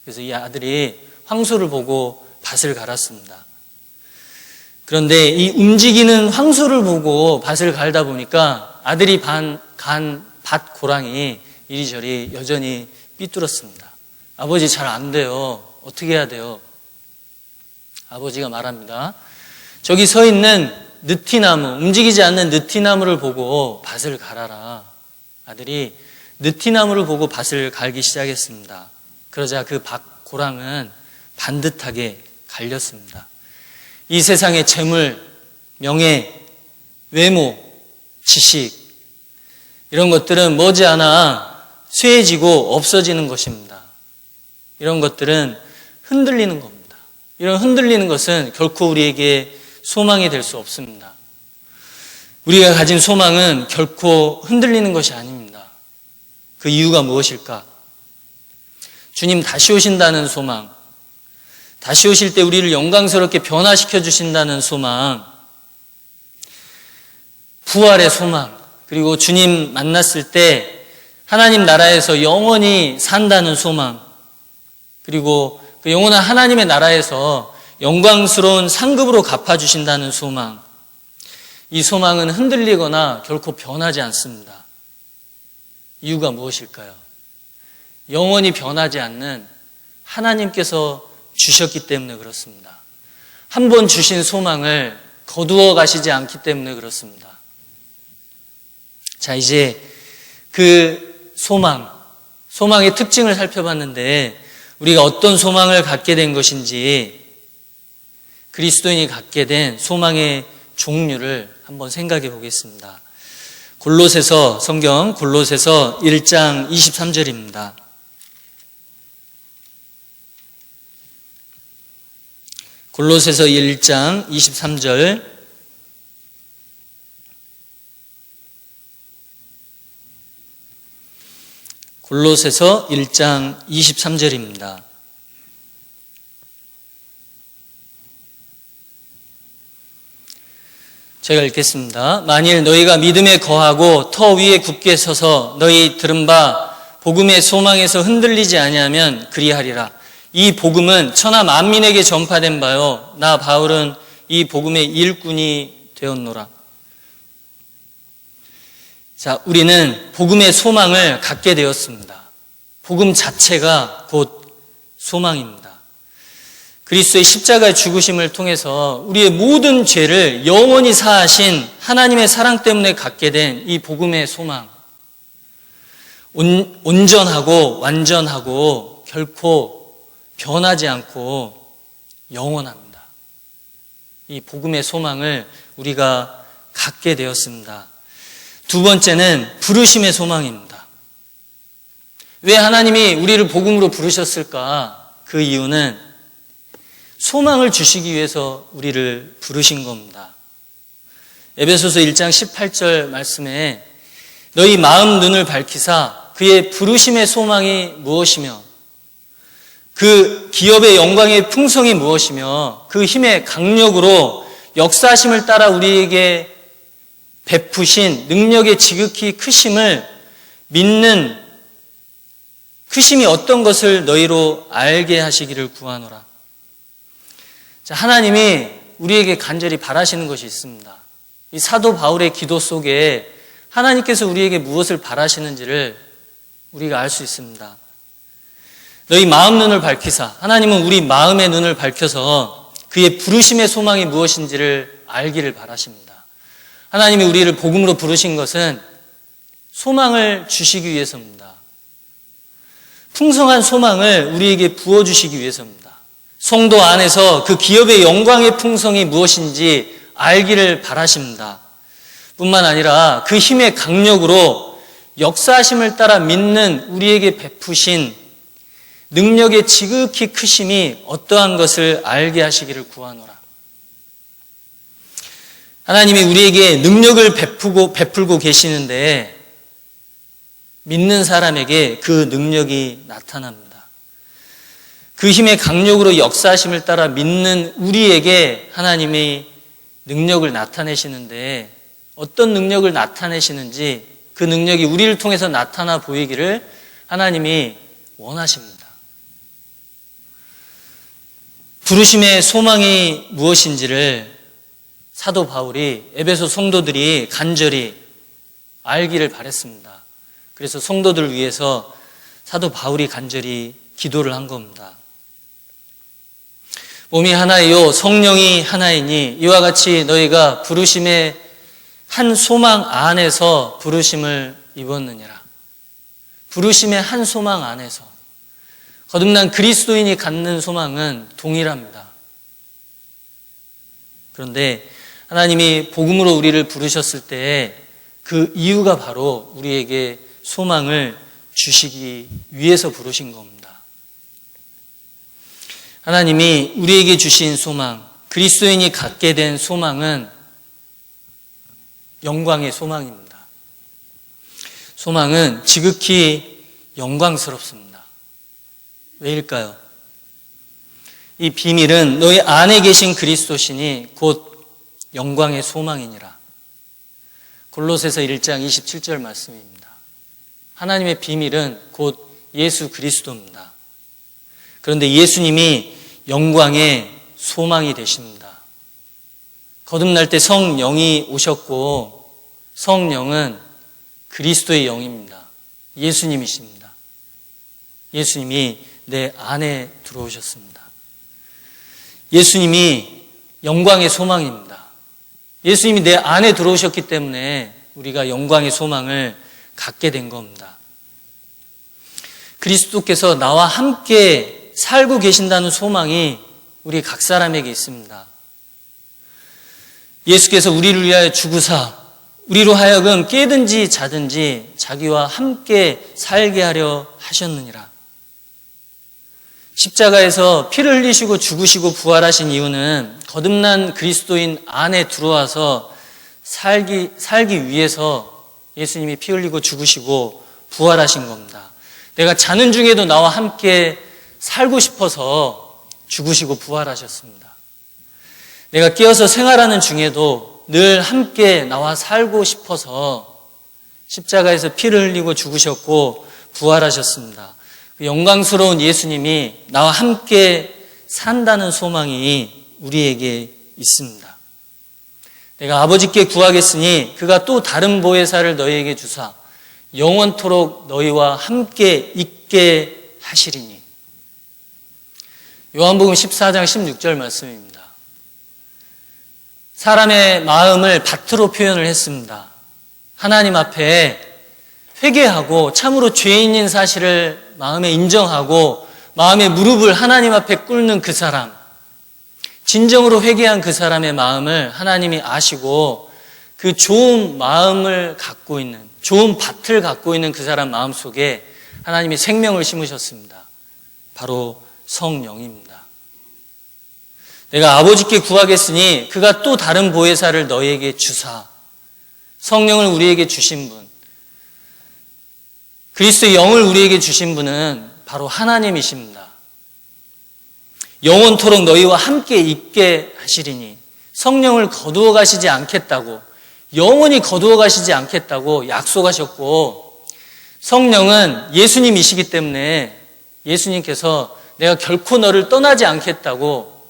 그래서 이 아들이 황소를 보고 밭을 갈았습니다. 그런데 이 움직이는 황소를 보고 밭을 갈다 보니까 아들이 간 밭 고랑이 이리저리 여전히 삐뚤었습니다. 아버지 잘 안 돼요. 어떻게 해야 돼요? 아버지가 말합니다. 저기 서 있는 느티나무, 움직이지 않는 느티나무를 보고 밭을 갈아라. 아들이 느티나무를 보고 밭을 갈기 시작했습니다. 그러자 그 밭 고랑은 반듯하게 갈렸습니다. 이 세상의 재물, 명예, 외모, 지식 이런 것들은 머지않아 쇠해지고 없어지는 것입니다. 이런 것들은 흔들리는 겁니다. 이런 흔들리는 것은 결코 우리에게 소망이 될 수 없습니다. 우리가 가진 소망은 결코 흔들리는 것이 아닙니다. 그 이유가 무엇일까? 주님 다시 오신다는 소망, 다시 오실 때 우리를 영광스럽게 변화시켜 주신다는 소망, 부활의 소망, 그리고 주님 만났을 때 하나님 나라에서 영원히 산다는 소망, 그리고 그 영원한 하나님의 나라에서 영광스러운 상급으로 갚아주신다는 소망, 이 소망은 흔들리거나 결코 변하지 않습니다. 이유가 무엇일까요? 영원히 변하지 않는 하나님께서 주셨기 때문에 그렇습니다. 한 번 주신 소망을 거두어 가시지 않기 때문에 그렇습니다. 자, 이제 그 소망의 특징을 살펴봤는데 우리가 어떤 소망을 갖게 된 것인지, 그리스도인이 갖게 된 소망의 종류를 한번 생각해 보겠습니다. 성경 골로새서 1장 23절입니다. 골로새서 1장 23절. 골로새서 1장 23절입니다. 제가 읽겠습니다. 만일 너희가 믿음에 거하고 터 위에 굳게 서서 너희 들은 바 복음의 소망에서 흔들리지 아니하면 그리하리라. 이 복음은 천하 만민에게 전파된 바요 나 바울은 이 복음의 일꾼이 되었노라. 자, 우리는 복음의 소망을 갖게 되었습니다. 복음 자체가 곧 소망입니다. 그리스도의 십자가의 죽으심을 통해서 우리의 모든 죄를 영원히 사하신 하나님의 사랑 때문에 갖게 된 이 복음의 소망, 온전하고 완전하고 결코 변하지 않고 영원합니다. 이 복음의 소망을 우리가 갖게 되었습니다. 두 번째는 부르심의 소망입니다. 왜 하나님이 우리를 복음으로 부르셨을까? 그 이유는 소망을 주시기 위해서 우리를 부르신 겁니다. 에베소서 1장 18절 말씀에 너희 마음 눈을 밝히사 그의 부르심의 소망이 무엇이며 그 기업의 영광의 풍성이 무엇이며 그 힘의 강력으로 역사하심을 따라 우리에게 베푸신 능력의 지극히 크심을 믿는 크심이 어떤 것을 너희로 알게 하시기를 구하노라. 자, 하나님이 우리에게 간절히 바라시는 것이 있습니다. 이 사도 바울의 기도 속에 하나님께서 우리에게 무엇을 바라시는지를 우리가 알 수 있습니다. 너희 마음 눈을 밝히사, 하나님은 우리 마음의 눈을 밝혀서 그의 부르심의 소망이 무엇인지를 알기를 바라십니다. 하나님이 우리를 복음으로 부르신 것은 소망을 주시기 위해서입니다. 풍성한 소망을 우리에게 부어주시기 위해서입니다. 성도 안에서 그 기업의 영광의 풍성이 무엇인지 알기를 바라십니다. 뿐만 아니라 그 힘의 강력으로 역사하심을 따라 믿는 우리에게 베푸신 능력의 지극히 크심이 어떠한 것을 알게 하시기를 구하노라. 하나님이 우리에게 능력을 베풀고 계시는데 믿는 사람에게 그 능력이 나타납니다. 그 힘의 강력으로 역사하심을 따라 믿는 우리에게 하나님이 능력을 나타내시는데 어떤 능력을 나타내시는지 그 능력이 우리를 통해서 나타나 보이기를 하나님이 원하십니다. 부르심의 소망이 무엇인지를 사도 바울이 에베소 성도들이 간절히 알기를 바랬습니다. 그래서 성도들을 위해서 사도 바울이 간절히 기도를 한 겁니다. 몸이 하나이요 성령이 하나이니 이와 같이 너희가 부르심의 한 소망 안에서 부르심을 입었느니라. 부르심의 한 소망 안에서 거듭난 그리스도인이 갖는 소망은 동일합니다. 그런데 하나님이 복음으로 우리를 부르셨을 때 그 이유가 바로 우리에게 소망을 주시기 위해서 부르신 겁니다. 하나님이 우리에게 주신 소망, 그리스도인이 갖게 된 소망은 영광의 소망입니다. 소망은 지극히 영광스럽습니다. 왜일까요? 이 비밀은 너희 안에 계신 그리스도시니 곧 영광의 소망이니라. 골로새서 1장 27절 말씀입니다. 하나님의 비밀은 곧 예수 그리스도입니다. 그런데 예수님이 영광의 소망이 되십니다. 거듭날 때 성령이 오셨고 성령은 그리스도의 영입니다. 예수님이십니다. 예수님이 내 안에 들어오셨습니다. 예수님이 영광의 소망입니다. 예수님이 내 안에 들어오셨기 때문에 우리가 영광의 소망을 갖게 된 겁니다. 그리스도께서 나와 함께 살고 계신다는 소망이 우리 각 사람에게 있습니다. 예수께서 우리를 위하여 죽으사 우리로 하여금 깨든지 자든지 자기와 함께 살게 하려 하셨느니라. 십자가에서 피를 흘리시고 죽으시고 부활하신 이유는 거듭난 그리스도인 안에 들어와서 살기 위해서 예수님이 피 흘리고 죽으시고 부활하신 겁니다. 내가 자는 중에도 나와 함께 살고 싶어서 죽으시고 부활하셨습니다. 내가 깨어서 생활하는 중에도 늘 함께 나와 살고 싶어서 십자가에서 피를 흘리고 죽으셨고 부활하셨습니다. 영광스러운 예수님이 나와 함께 산다는 소망이 우리에게 있습니다. 내가 아버지께 구하겠으니 그가 또 다른 보혜사를 너희에게 주사 영원토록 너희와 함께 있게 하시리니. 요한복음 14장 16절 말씀입니다. 사람의 마음을 밭으로 표현을 했습니다. 하나님 앞에 회개하고 참으로 죄인인 사실을 마음에 인정하고 마음의 무릎을 하나님 앞에 꿇는 그 사람, 진정으로 회개한 그 사람의 마음을 하나님이 아시고 그 좋은 마음을 갖고 있는, 좋은 밭을 갖고 있는 그 사람 마음속에 하나님이 생명을 심으셨습니다. 바로 성령입니다. 내가 아버지께 구하겠으니 그가 또 다른 보혜사를 너희에게 주사. 성령을 우리에게 주신 분, 그리스도의 영을 우리에게 주신 분은 바로 하나님이십니다. 영원토록 너희와 함께 있게 하시리니. 성령을 거두어 가시지 않겠다고, 영원히 거두어 가시지 않겠다고 약속하셨고, 성령은 예수님이시기 때문에 예수님께서 내가 결코 너를 떠나지 않겠다고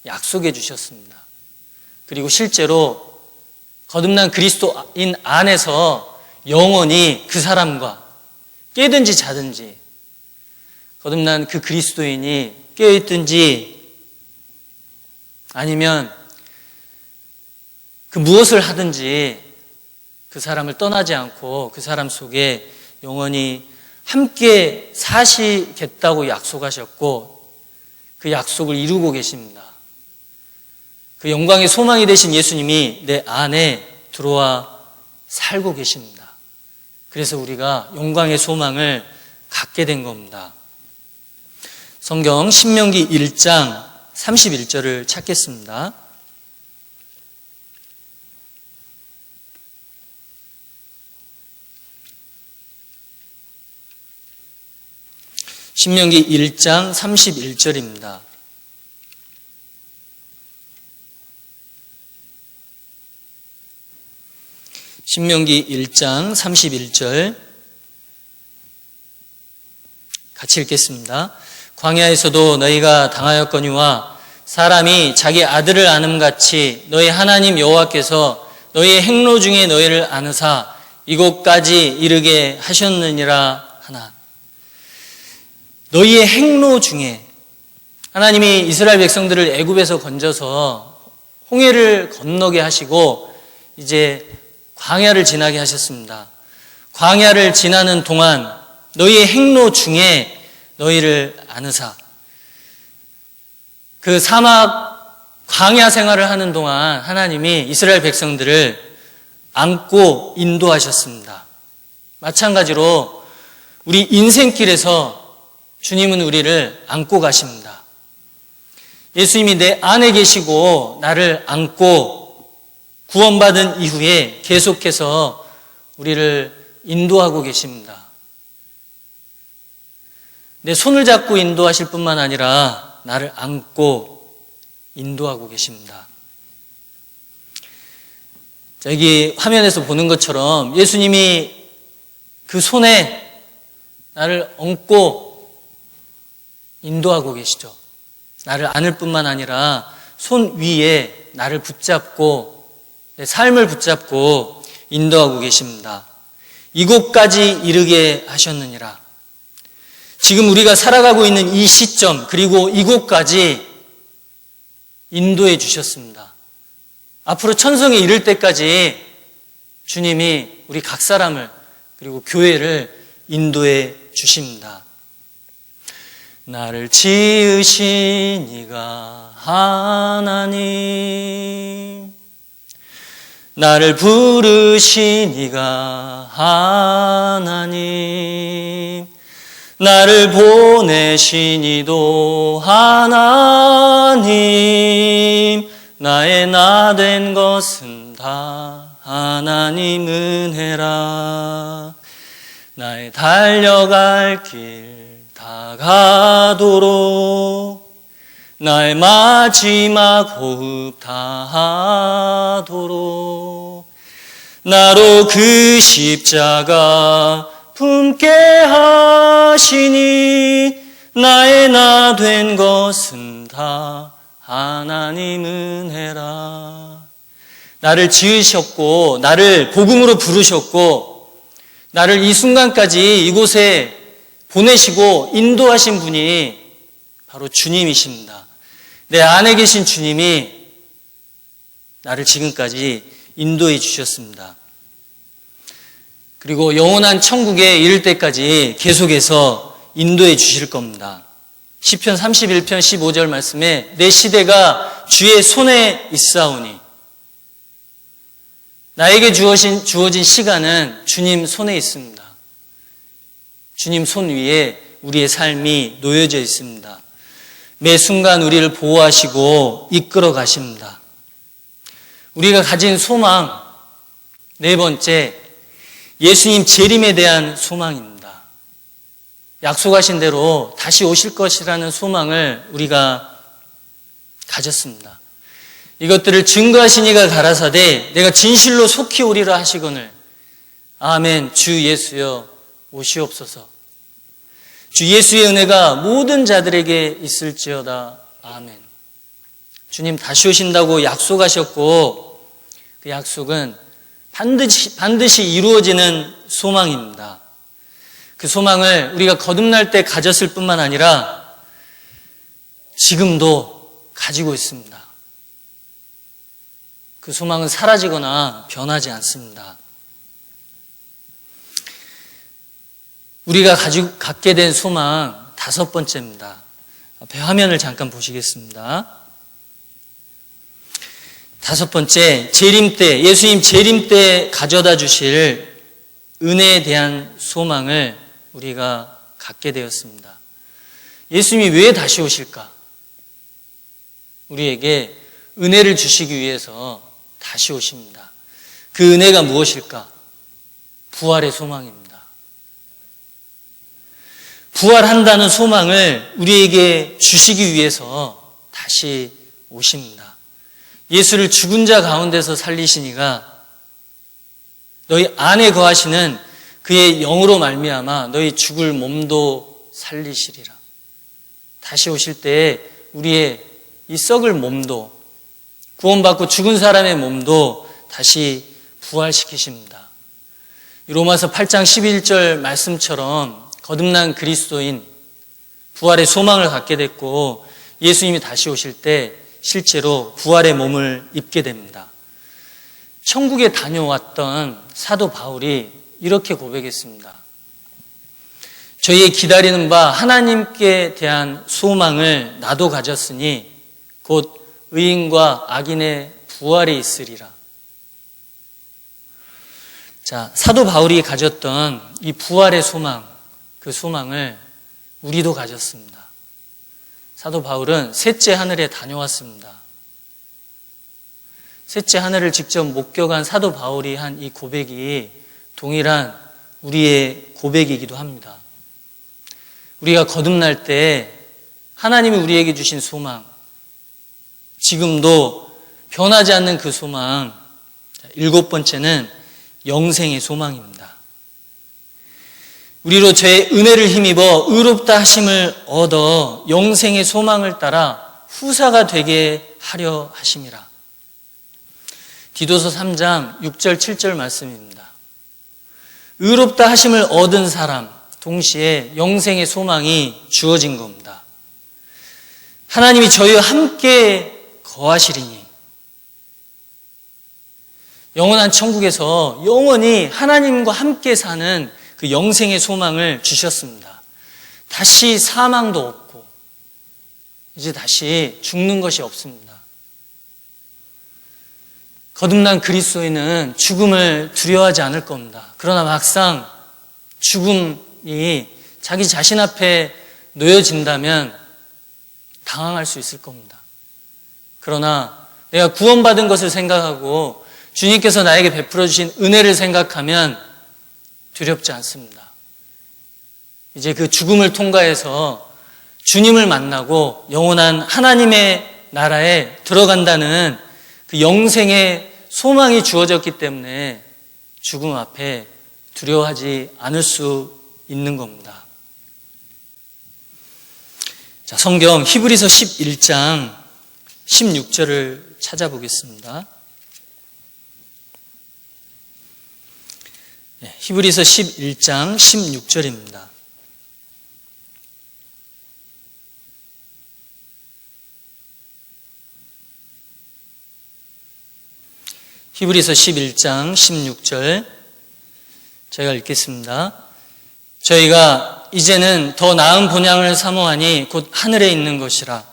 약속해 주셨습니다. 그리고 실제로 거듭난 그리스도인 안에서 영원히 그 사람과 깨든지 자든지, 거듭난 그 그리스도인이 깨어있든지 아니면 그 무엇을 하든지 그 사람을 떠나지 않고 그 사람 속에 영원히 함께 사시겠다고 약속하셨고 그 약속을 이루고 계십니다. 그 영광의 소망이 되신 예수님이 내 안에 들어와 살고 계십니다. 그래서 우리가 영광의 소망을 갖게 된 겁니다. 성경 신명기 1장 31절을 찾겠습니다. 신명기 1장 31절입니다. 신명기 1장 31절 같이 읽겠습니다. 광야에서도 너희가 당하였거니와 사람이 자기 아들을 아는같이 너희 하나님 여호와께서 너희의 행로 중에 너희를 아느사 이곳까지 이르게 하셨느니라 하나. 너희의 행로 중에, 하나님이 이스라엘 백성들을 애굽에서 건져서 홍해를 건너게 하시고 이제 광야를 지나게 하셨습니다. 광야를 지나는 동안 너희의 행로 중에 너희를 아느사, 그 사막 광야 생활을 하는 동안 하나님이 이스라엘 백성들을 안고 인도하셨습니다. 마찬가지로 우리 인생길에서 주님은 우리를 안고 가십니다. 예수님이 내 안에 계시고 나를 안고 구원받은 이후에 계속해서 우리를 인도하고 계십니다. 내 손을 잡고 인도하실 뿐만 아니라 나를 안고 인도하고 계십니다. 여기 화면에서 보는 것처럼 예수님이 그 손에 나를 얹고 인도하고 계시죠. 나를 안을 뿐만 아니라 손 위에 나를 붙잡고 내 삶을 붙잡고 인도하고 계십니다. 이곳까지 이르게 하셨느니라. 지금 우리가 살아가고 있는 이 시점 그리고 이곳까지 인도해 주셨습니다. 앞으로 천성에 이를 때까지 주님이 우리 각 사람을 그리고 교회를 인도해 주십니다. 나를 지으신 이가 하나님, 나를 부르신 이가 하나님, 나를 보내신 이도 하나님, 나의 나 된 것은 다 하나님 은혜라. 나의 달려갈 길 다 가도록 나의 마지막 호흡 다 하도록 나로 그 십자가 품게 하시니 나의 나 된 것은 다 하나님 은혜라. 나를 지으셨고 나를 복음으로 부르셨고 나를 이 순간까지 이곳에 보내시고 인도하신 분이 바로 주님이십니다. 내 안에 계신 주님이 나를 지금까지 인도해 주셨습니다. 그리고 영원한 천국에 이를 때까지 계속해서 인도해 주실 겁니다. 시편 31편 15절 말씀에 내 시대가 주의 손에 있사오니, 나에게 주어진 시간은 주님 손에 있습니다. 주님 손 위에 우리의 삶이 놓여져 있습니다. 매 순간 우리를 보호하시고 이끌어 가십니다. 우리가 가진 소망, 네 번째, 예수님 재림에 대한 소망입니다. 약속하신 대로 다시 오실 것이라는 소망을 우리가 가졌습니다. 이것들을 증거하시니가 가라사대 내가 진실로 속히 오리라 하시거늘 아멘. 주 예수여 오시옵소서. 주 예수의 은혜가 모든 자들에게 있을지어다. 아멘. 주님 다시 오신다고 약속하셨고 그 약속은 반드시 이루어지는 소망입니다. 그 소망을 우리가 거듭날 때 가졌을 뿐만 아니라 지금도 가지고 있습니다. 그 소망은 사라지거나 변하지 않습니다. 우리가 갖게 된 소망 다섯 번째입니다. 앞에 화면을 잠깐 보시겠습니다. 다섯 번째, 재림 때, 예수님 재림 때 가져다 주실 은혜에 대한 소망을 우리가 갖게 되었습니다. 예수님이 왜 다시 오실까? 우리에게 은혜를 주시기 위해서 다시 오십니다. 그 은혜가 무엇일까? 부활의 소망입니다. 부활한다는 소망을 우리에게 주시기 위해서 다시 오십니다. 예수를 죽은 자 가운데서 살리시니가 너희 안에 거하시는 그의 영으로 말미암아 너희 죽을 몸도 살리시리라. 다시 오실 때 우리의 이 썩을 몸도 구원받고 죽은 사람의 몸도 다시 부활시키십니다. 로마서 8장 11절 말씀처럼 거듭난 그리스도인, 부활의 소망을 갖게 됐고 예수님이 다시 오실 때 실제로 부활의 몸을 입게 됩니다. 천국에 다녀왔던 사도 바울이 이렇게 고백했습니다. 저희의 기다리는 바 하나님께 대한 소망을 나도 가졌으니 곧 의인과 악인의 부활이 있으리라. 자, 사도 바울이 가졌던 이 부활의 소망, 그 소망을 우리도 가졌습니다. 사도 바울은 셋째 하늘에 다녀왔습니다. 셋째 하늘을 직접 목격한 사도 바울이 한 이 고백이 동일한 우리의 고백이기도 합니다. 우리가 거듭날 때 하나님이 우리에게 주신 소망, 지금도 변하지 않는 그 소망, 일곱 번째는 영생의 소망입니다. 우리로 죄의 은혜를 힘입어 의롭다 하심을 얻어 영생의 소망을 따라 후사가 되게 하려 하심이라. 디도서 3장 6절 7절 말씀입니다. 의롭다 하심을 얻은 사람, 동시에 영생의 소망이 주어진 겁니다. 하나님이 저희와 함께 거하시리니 영원한 천국에서 영원히 하나님과 함께 사는 그 영생의 소망을 주셨습니다. 다시 사망도 없고 이제 다시 죽는 것이 없습니다. 거듭난 그리스도인은 죽음을 두려워하지 않을 겁니다. 그러나 막상 죽음이 자기 자신 앞에 놓여진다면 당황할 수 있을 겁니다. 그러나 내가 구원받은 것을 생각하고 주님께서 나에게 베풀어 주신 은혜를 생각하면 두렵지 않습니다. 이제 그 죽음을 통과해서 주님을 만나고 영원한 하나님의 나라에 들어간다는 그 영생의 소망이 주어졌기 때문에 죽음 앞에 두려워하지 않을 수 있는 겁니다. 자, 성경 히브리서 11장 16절을 찾아보겠습니다. 히브리서 11장 16절입니다. 히브리서 11장 16절 제가 읽겠습니다. 저희가 이제는 더 나은 본향을 사모하니 곧 하늘에 있는 것이라.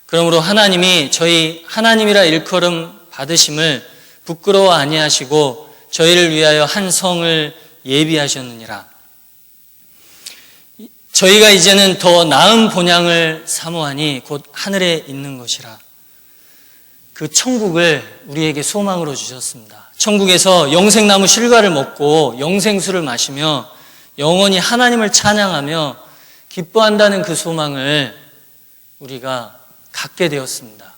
그러므로 하나님이 저희 하나님이라 일컬음 받으심을 부끄러워 아니하시고 저희를 위하여 한 성을 예비하셨느니라. 저희가 이제는 더 나은 본향을 사모하니 곧 하늘에 있는 것이라. 그 천국을 우리에게 소망으로 주셨습니다. 천국에서 영생나무 실과를 먹고 영생수를 마시며 영원히 하나님을 찬양하며 기뻐한다는 그 소망을 우리가 갖게 되었습니다.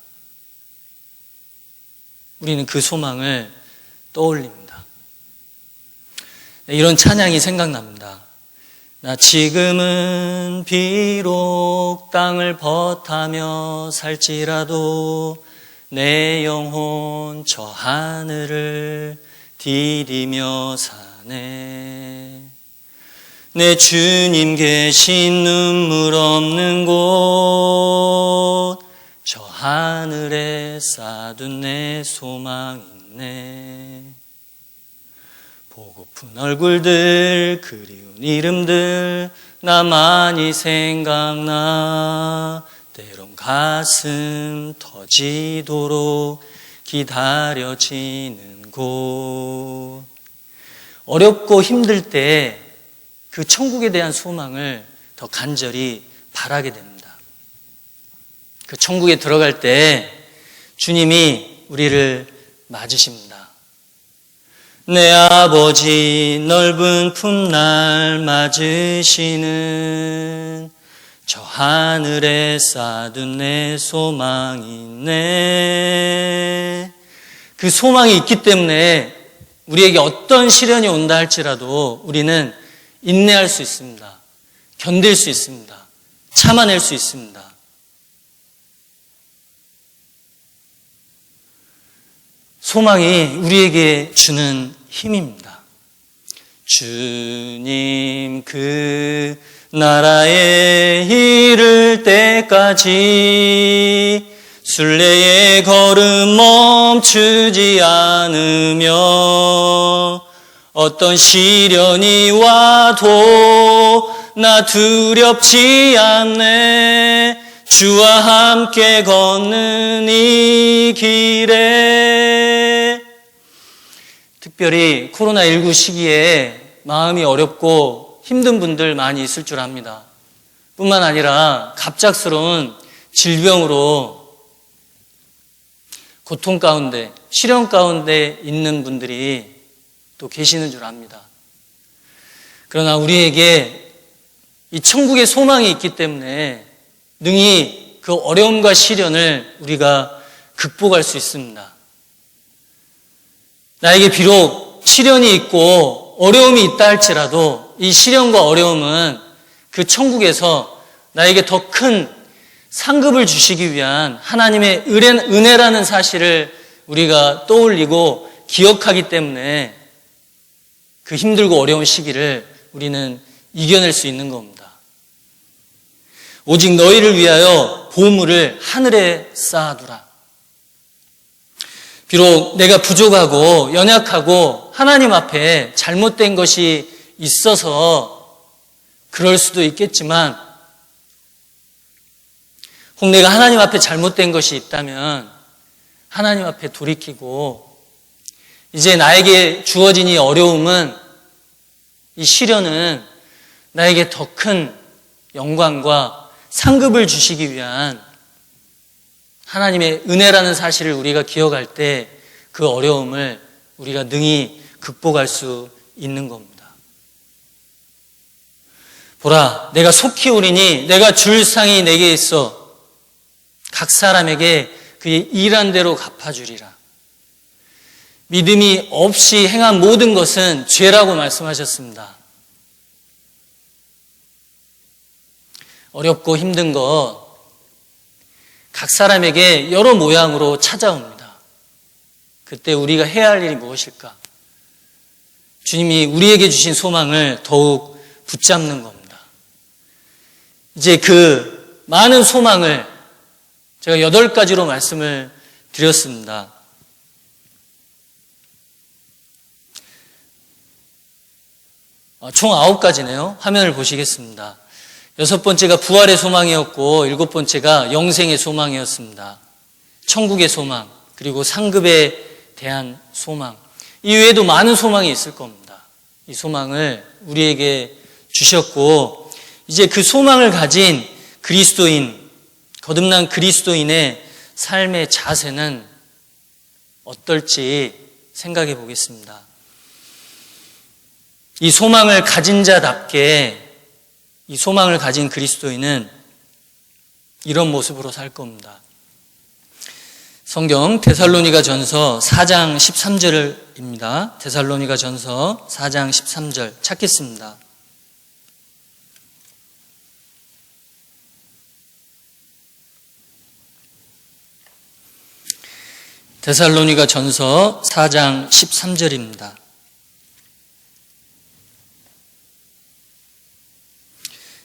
우리는 그 소망을 떠올립니다. 이런 찬양이 생각납니다. 나 지금은 비록 땅을 벗하며 살지라도 내 영혼 저 하늘을 디디며 사네. 내 주님 계신 눈물 없는 곳 저 하늘에 쌓둔 내 소망 있네. 보고픈 얼굴들 그리운 이름들 나 많이 생각나. 때론 가슴 터지도록 기다려지는 곳. 어렵고 힘들 때 그 천국에 대한 소망을 더 간절히 바라게 됩니다. 그 천국에 들어갈 때 주님이 우리를 맞으십니다. 내 아버지 넓은 품날 맞으시는 저 하늘에 쌓둔 내 소망이 있네. 그 소망이 있기 때문에 우리에게 어떤 시련이 온다 할지라도 우리는 인내할 수 있습니다. 견딜 수 있습니다. 참아낼 수 있습니다. 소망이 우리에게 주는 힘입니다. 주님 그 나라에 이를 때까지 순례의 걸음 멈추지 않으며 어떤 시련이 와도 나 두렵지 않네. 주와 함께 걷는 이 길에. 특별히 코로나19 시기에 마음이 어렵고 힘든 분들 많이 있을 줄 압니다. 뿐만 아니라 갑작스러운 질병으로 고통 가운데, 시련 가운데 있는 분들이 또 계시는 줄 압니다. 그러나 우리에게 이 천국의 소망이 있기 때문에 능히 그 어려움과 시련을 우리가 극복할 수 있습니다. 나에게 비록 시련이 있고 어려움이 있다 할지라도 이 시련과 어려움은 그 천국에서 나에게 더 큰 상급을 주시기 위한 하나님의 은혜라는 사실을 우리가 떠올리고 기억하기 때문에 그 힘들고 어려운 시기를 우리는 이겨낼 수 있는 겁니다. 오직 너희를 위하여 보물을 하늘에 쌓아두라. 비록 내가 부족하고 연약하고 하나님 앞에 잘못된 것이 있어서 그럴 수도 있겠지만, 혹 내가 하나님 앞에 잘못된 것이 있다면 하나님 앞에 돌이키고 이제 나에게 주어진 이 어려움은, 이 시련은 나에게 더 큰 영광과 상급을 주시기 위한 하나님의 은혜라는 사실을 우리가 기억할 때 그 어려움을 우리가 능히 극복할 수 있는 겁니다. 보라, 내가 속히 오리니 내가 줄 상이 내게 있어 각 사람에게 그의 일한 대로 갚아주리라. 믿음이 없이 행한 모든 것은 죄라고 말씀하셨습니다. 어렵고 힘든 것 각 사람에게 여러 모양으로 찾아옵니다. 그때 우리가 해야 할 일이 무엇일까? 주님이 우리에게 주신 소망을 더욱 붙잡는 겁니다. 이제 그 많은 소망을 제가 8가지로 말씀을 드렸습니다. 총 9가지네요. 화면을 보시겠습니다. 6번째가 부활의 소망이었고 7번째가 영생의 소망이었습니다. 천국의 소망, 그리고 상급에 대한 소망. 이 외에도 많은 소망이 있을 겁니다. 이 소망을 우리에게 주셨고, 이제 그 소망을 가진 그리스도인, 거듭난 그리스도인의 삶의 자세는 어떨지 생각해 보겠습니다. 이 소망을 가진 자답게 이 소망을 가진 그리스도인은 이런 모습으로 살 겁니다. 성경 데살로니가 전서 4장 13절입니다. 데살로니가 전서 4장 13절 찾겠습니다. 데살로니가 전서 4장 13절입니다.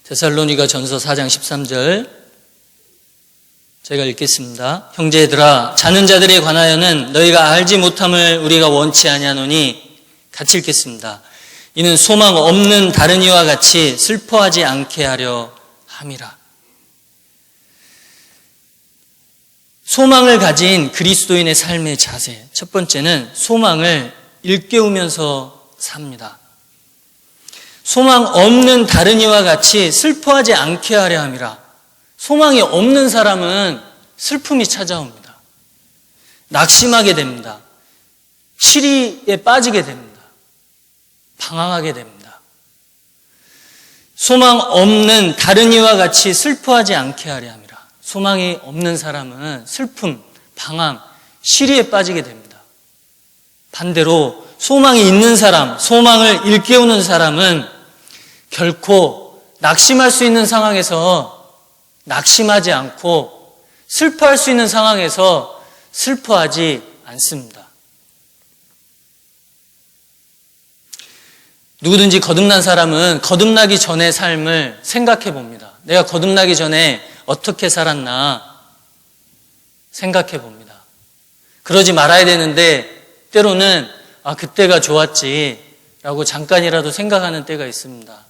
데살로니가 전서 4장 13절 제가 읽겠습니다. 형제들아, 자는 자들에 관하여는 너희가 알지 못함을 우리가 원치 아니하노니, 같이 읽겠습니다. 이는 소망 없는 다른 이와 같이 슬퍼하지 않게 하려 함이라. 소망을 가진 그리스도인의 삶의 자세, 첫 번째는 소망을 일깨우면서 삽니다. 소망 없는 다른 이와 같이 슬퍼하지 않게 하려 함이라. 소망이 없는 사람은 슬픔이 찾아옵니다. 낙심하게 됩니다. 시리에 빠지게 됩니다. 방황하게 됩니다. 소망 없는 다른 이와 같이 슬퍼하지 않게 하려 함이라. 소망이 없는 사람은 슬픔, 방황, 시리에 빠지게 됩니다. 반대로 소망이 있는 사람, 소망을 일깨우는 사람은 결코 낙심할 수 있는 상황에서 낙심하지 않고 슬퍼할 수 있는 상황에서 슬퍼하지 않습니다. 누구든지 거듭난 사람은 거듭나기 전의 삶을 생각해 봅니다. 내가 거듭나기 전에 어떻게 살았나 생각해 봅니다. 그러지 말아야 되는데 때로는 그때가 좋았지 라고 잠깐이라도 생각하는 때가 있습니다.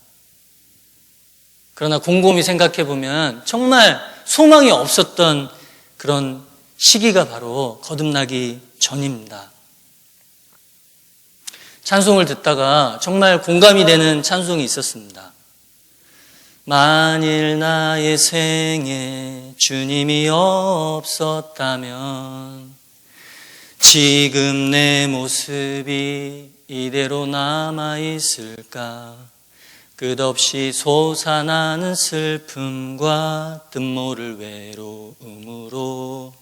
그러나 곰곰이 생각해 보면 정말 소망이 없었던 그런 시기가 바로 거듭나기 전입니다. 찬송을 듣다가 정말 공감이 되는 찬송이 있었습니다. 만일 나의 생에 주님이 없었다면 지금 내 모습이 이대로 남아있을까? 끝없이 솟아나는 슬픔과 뜻모를 외로움으로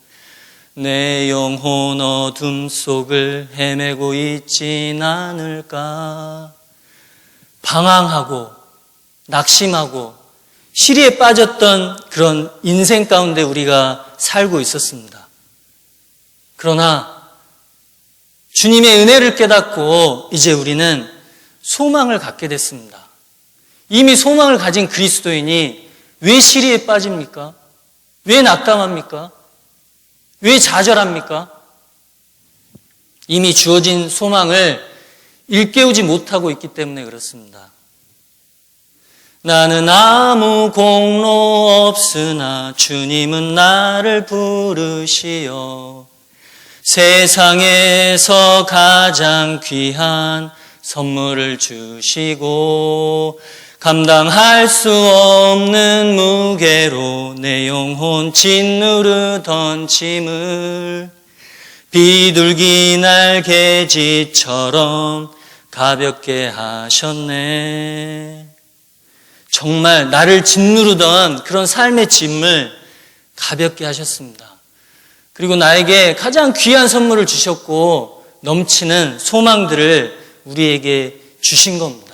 내 영혼 어둠 속을 헤매고 있진 않을까? 방황하고 낙심하고 시리에 빠졌던 그런 인생 가운데 우리가 살고 있었습니다. 그러나 주님의 은혜를 깨닫고 이제 우리는 소망을 갖게 됐습니다. 이미 소망을 가진 그리스도인이 왜 시리에 빠집니까? 왜 낙담합니까? 왜 좌절합니까? 이미 주어진 소망을 일깨우지 못하고 있기 때문에 그렇습니다. 나는 아무 공로 없으나 주님은 나를 부르시어 세상에서 가장 귀한 선물을 주시고 감당할 수 없는 무게로 내 영혼 짓누르던 짐을 비둘기 날개짓처럼 가볍게 하셨네. 정말 나를 짓누르던 그런 삶의 짐을 가볍게 하셨습니다. 그리고 나에게 가장 귀한 선물을 주셨고 넘치는 소망들을 우리에게 주신 겁니다.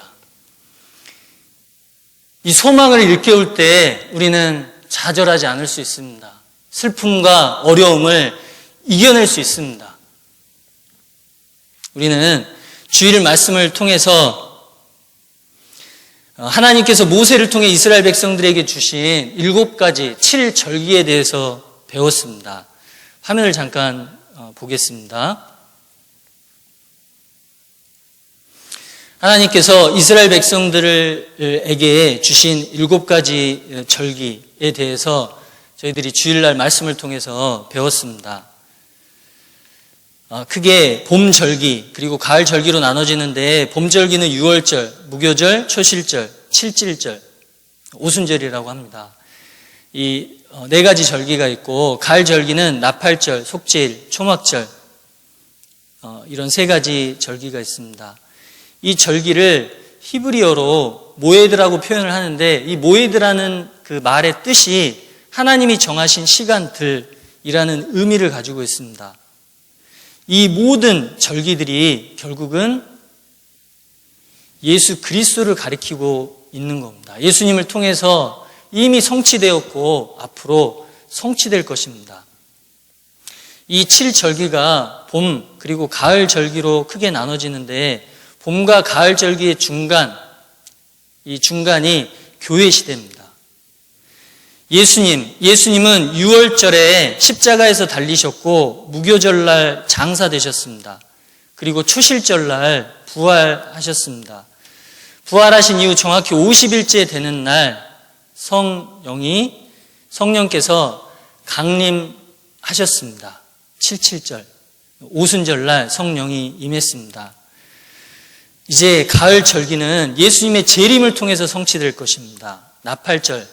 이 소망을 일깨울 때 우리는 좌절하지 않을 수 있습니다. 슬픔과 어려움을 이겨낼 수 있습니다. 우리는 주일 말씀을 통해서 하나님께서 모세를 통해 이스라엘 백성들에게 주신 7가지 7절기에 대해서 배웠습니다. 화면을 잠깐 보겠습니다. 하나님께서 이스라엘 백성들에게 주신 7가지 절기에 대해서 저희들이 주일날 말씀을 통해서 배웠습니다. 크게 봄절기 그리고 가을절기로 나눠지는데 봄절기는 유월절, 무교절, 초실절, 칠칠절, 오순절이라고 합니다. 이 4가지 절기가 있고 가을절기는 나팔절, 속죄일, 초막절 이런 3가지 절기가 있습니다. 이 절기를 히브리어로 모에드라고 표현을 하는데 이 모에드라는 그 말의 뜻이 하나님이 정하신 시간들이라는 의미를 가지고 있습니다. 이 모든 절기들이 결국은 예수 그리스도를 가리키고 있는 겁니다. 예수님을 통해서 이미 성취되었고 앞으로 성취될 것입니다. 이 7절기가 봄 그리고 가을 절기로 크게 나눠지는데 봄과 가을 절기의 중간, 이 중간이 교회 시대입니다. 예수님은 6월절에 십자가에서 달리셨고 무교절날 장사되셨습니다. 그리고 초실절날 부활하셨습니다. 부활하신 이후 정확히 50일째 되는 날 성령께서 강림하셨습니다. 77절 오순절날 성령이 임했습니다. 이제 가을 절기는 예수님의 재림을 통해서 성취될 것입니다. 나팔절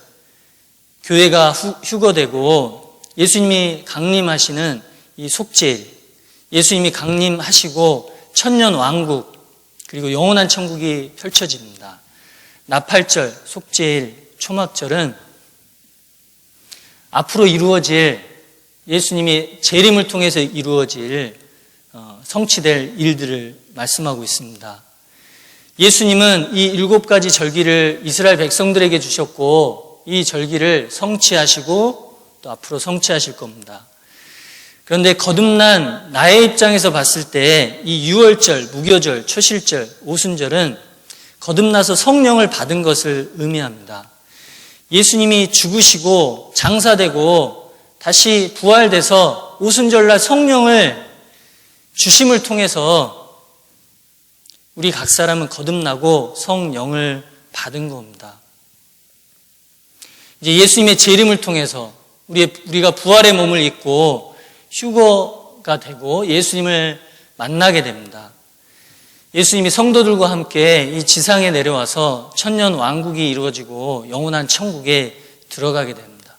교회가 휴거되고 예수님이 강림하시는 이 속죄일, 예수님이 강림하시고 천년 왕국 그리고 영원한 천국이 펼쳐집니다. 나팔절, 속죄일, 초막절은 앞으로 이루어질 예수님이 재림을 통해서 이루어질 성취될 일들을 말씀하고 있습니다. 예수님은 이 7가지 절기를 이스라엘 백성들에게 주셨고 이 절기를 성취하시고 또 앞으로 성취하실 겁니다. 그런데 거듭난 나의 입장에서 봤을 때 이 6월절, 무교절, 초실절, 오순절은 거듭나서 성령을 받은 것을 의미합니다. 예수님이 죽으시고 장사되고 다시 부활돼서 오순절날 성령을 주심을 통해서 우리 각 사람은 거듭나고 성령을 받은 겁니다. 이제 예수님의 재림을 통해서 우리가 부활의 몸을 입고 휴거가 되고 예수님을 만나게 됩니다. 예수님이 성도들과 함께 이 지상에 내려와서 천년 왕국이 이루어지고 영원한 천국에 들어가게 됩니다.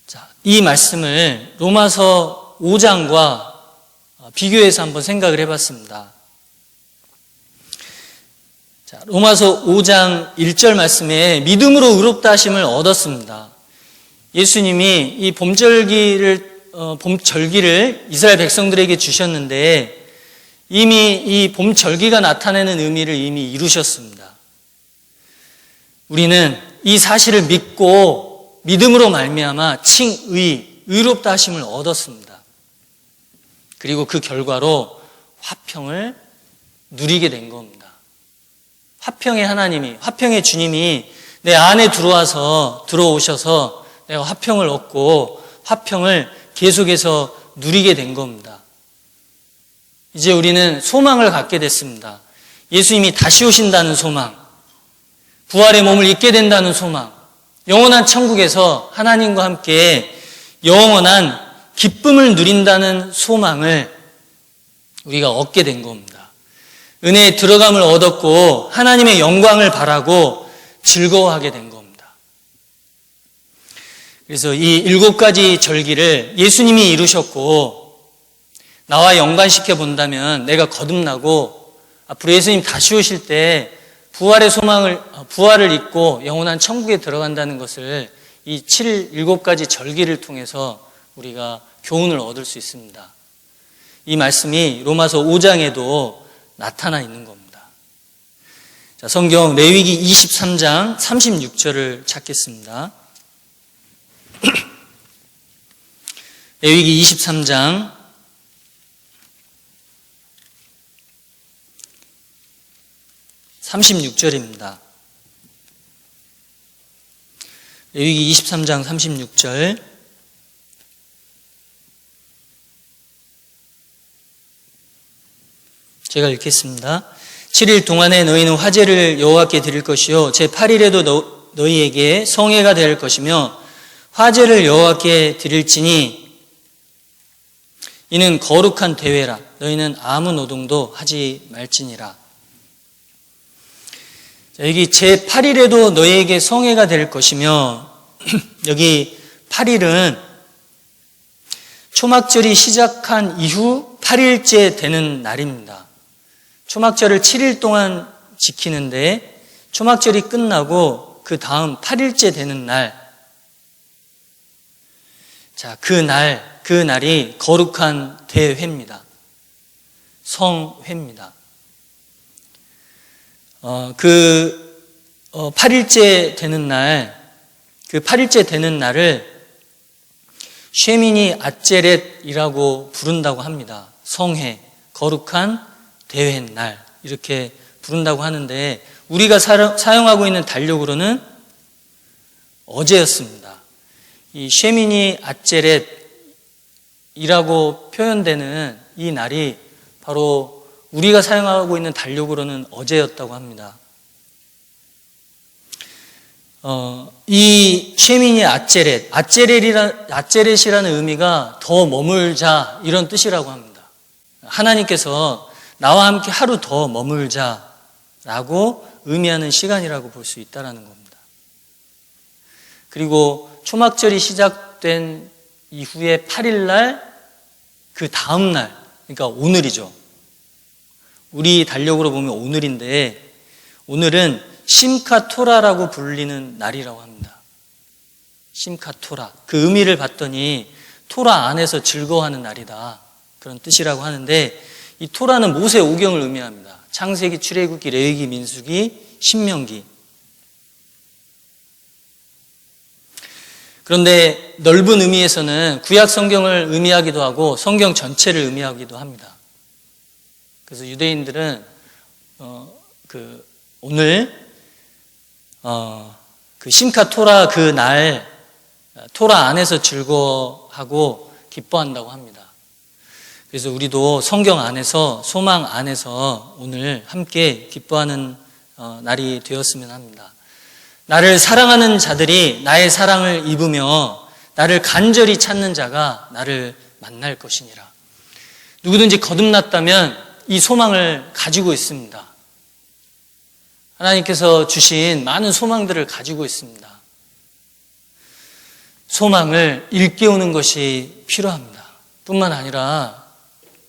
자, 이 말씀을 로마서 5장과 비교해서 한번 생각을 해봤습니다. 자, 로마서 5장 1절 말씀에 믿음으로 의롭다 하심을 얻었습니다. 예수님이 이 봄절기를 이스라엘 백성들에게 주셨는데 이미 이 봄절기가 나타내는 의미를 이미 이루셨습니다. 우리는 이 사실을 믿고 믿음으로 말미암아 의롭다 하심을 얻었습니다. 그리고 그 결과로 화평을 누리게 된 겁니다. 화평의 주님이 내 안에 들어오셔서 내가 화평을 얻고 화평을 계속해서 누리게 된 겁니다. 이제 우리는 소망을 갖게 됐습니다. 예수님이 다시 오신다는 소망, 부활의 몸을 입게 된다는 소망, 영원한 천국에서 하나님과 함께 영원한 기쁨을 누린다는 소망을 우리가 얻게 된 겁니다. 은혜에 들어감을 얻었고 하나님의 영광을 바라고 즐거워하게 된 겁니다. 그래서 이 7가지 절기를 예수님이 이루셨고 나와 연관시켜 본다면 내가 거듭나고 앞으로 예수님 다시 오실 때 부활을 입고 영원한 천국에 들어간다는 것을 이 7가지 절기를 통해서 우리가 교훈을 얻을 수 있습니다. 이 말씀이 로마서 5장에도 나타나 있는 겁니다. 자, 성경 레위기 23장 36절을 찾겠습니다. 레위기 23장 36절입니다. 레위기 23장 36절 제가 읽겠습니다. 7일 동안에 너희는 화제를 여호와께 드릴 것이요 제8일에도 너희에게 성회가 될 것이며 화제를 여호와께 드릴지니 이는 거룩한 대회라. 너희는 아무 노동도 하지 말지니라. 자, 여기 제8일에도 너희에게 성회가 될 것이며 여기 8일은 초막절이 시작한 이후 8일째 되는 날입니다. 초막절을 7일 동안 지키는데 초막절이 끝나고 그 다음 8일째 되는 날, 자, 그 날이 거룩한 대회입니다. 성회입니다. 8일째 되는 날, 그 8일째 되는 날을 쉐미니 아제렛이라고 부른다고 합니다. 성회, 거룩한 대회 날 이렇게 부른다고 하는데 우리가 사용하고 있는 달력으로는 어제였습니다. 이 쉐미니 아제렛이라고 표현되는 이 날이 바로 우리가 사용하고 있는 달력으로는 어제였다고 합니다. 이 쉐미니 아제렛이라는 의미가 더 머물자 이런 뜻이라고 합니다. 하나님께서 나와 함께 하루 더 머물자라고 의미하는 시간이라고 볼 수 있다는 겁니다. 그리고 초막절이 시작된 이후에 8일날 그 다음 날, 그러니까 오늘이죠. 우리 달력으로 보면 오늘인데 오늘은 심카토라라고 불리는 날이라고 합니다. 심카토라. 그 의미를 봤더니 토라 안에서 즐거워하는 날이다. 그런 뜻이라고 하는데 이 토라는 모세 오경을 의미합니다. 창세기, 출애굽기, 레위기, 민수기, 신명기. 그런데 넓은 의미에서는 구약 성경을 의미하기도 하고 성경 전체를 의미하기도 합니다. 그래서 유대인들은 오늘 그 심카 토라 그 날 토라 안에서 즐거워하고 기뻐한다고 합니다. 그래서 우리도 성경 안에서 소망 안에서 오늘 함께 기뻐하는 날이 되었으면 합니다. 나를 사랑하는 자들이 나의 사랑을 입으며 나를 간절히 찾는 자가 나를 만날 것이니라. 누구든지 거듭났다면 이 소망을 가지고 있습니다. 하나님께서 주신 많은 소망들을 가지고 있습니다. 소망을 일깨우는 것이 필요합니다. 뿐만 아니라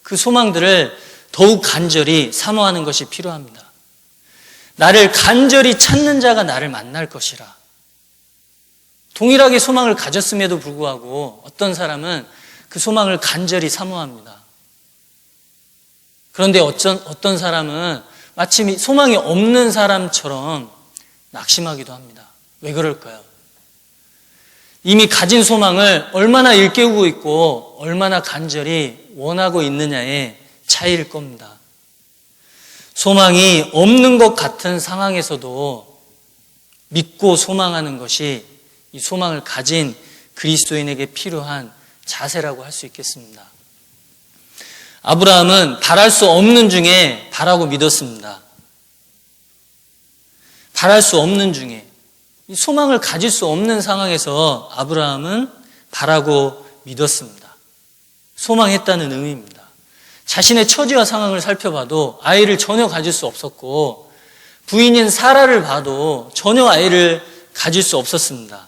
그 소망들을 더욱 간절히 사모하는 것이 필요합니다. 나를 간절히 찾는 자가 나를 만날 것이라. 동일하게 소망을 가졌음에도 불구하고 어떤 사람은 그 소망을 간절히 사모합니다. 그런데 어떤 사람은 마치 소망이 없는 사람처럼 낙심하기도 합니다. 왜 그럴까요? 이미 가진 소망을 얼마나 일깨우고 있고 얼마나 간절히 원하고 있느냐의 차이일 겁니다. 소망이 없는 것 같은 상황에서도 믿고 소망하는 것이 이 소망을 가진 그리스도인에게 필요한 자세라고 할 수 있겠습니다. 아브라함은 바랄 수 없는 중에 바라고 믿었습니다. 바랄 수 없는 중에, 이 소망을 가질 수 없는 상황에서 아브라함은 바라고 믿었습니다. 소망했다는 의미입니다. 자신의 처지와 상황을 살펴봐도 아이를 전혀 가질 수 없었고 부인인 사라를 봐도 전혀 아이를 가질 수 없었습니다.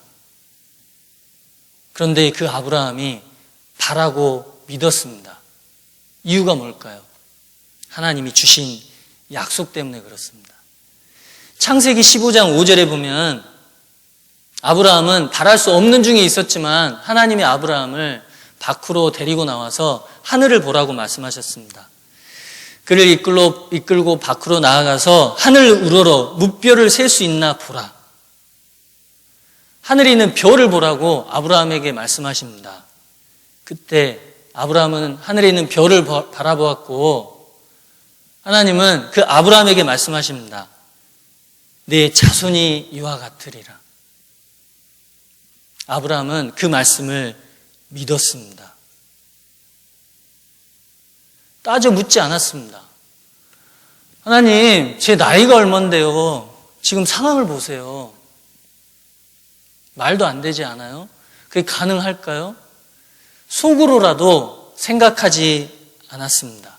그런데 그 아브라함이 바라고 믿었습니다. 이유가 뭘까요? 하나님이 주신 약속 때문에 그렇습니다. 창세기 15장 5절에 보면 아브라함은 바랄 수 없는 중에 있었지만 하나님이 아브라함을 밖으로 데리고 나와서 하늘을 보라고 말씀하셨습니다. 그를 이끌고 밖으로 나아가서 하늘을 우러러 무별을 셀 수 있나 보라. 하늘에 있는 별을 보라고 아브라함에게 말씀하십니다. 그때 아브라함은 하늘에 있는 별을 바라보았고 하나님은 그 아브라함에게 말씀하십니다. 내 자손이 이와 같으리라. 아브라함은 그 말씀을 믿었습니다. 따져 묻지 않았습니다. 하나님, 제 나이가 얼만데요? 지금 상황을 보세요. 말도 안 되지 않아요? 그게 가능할까요? 속으로라도 생각하지 않았습니다.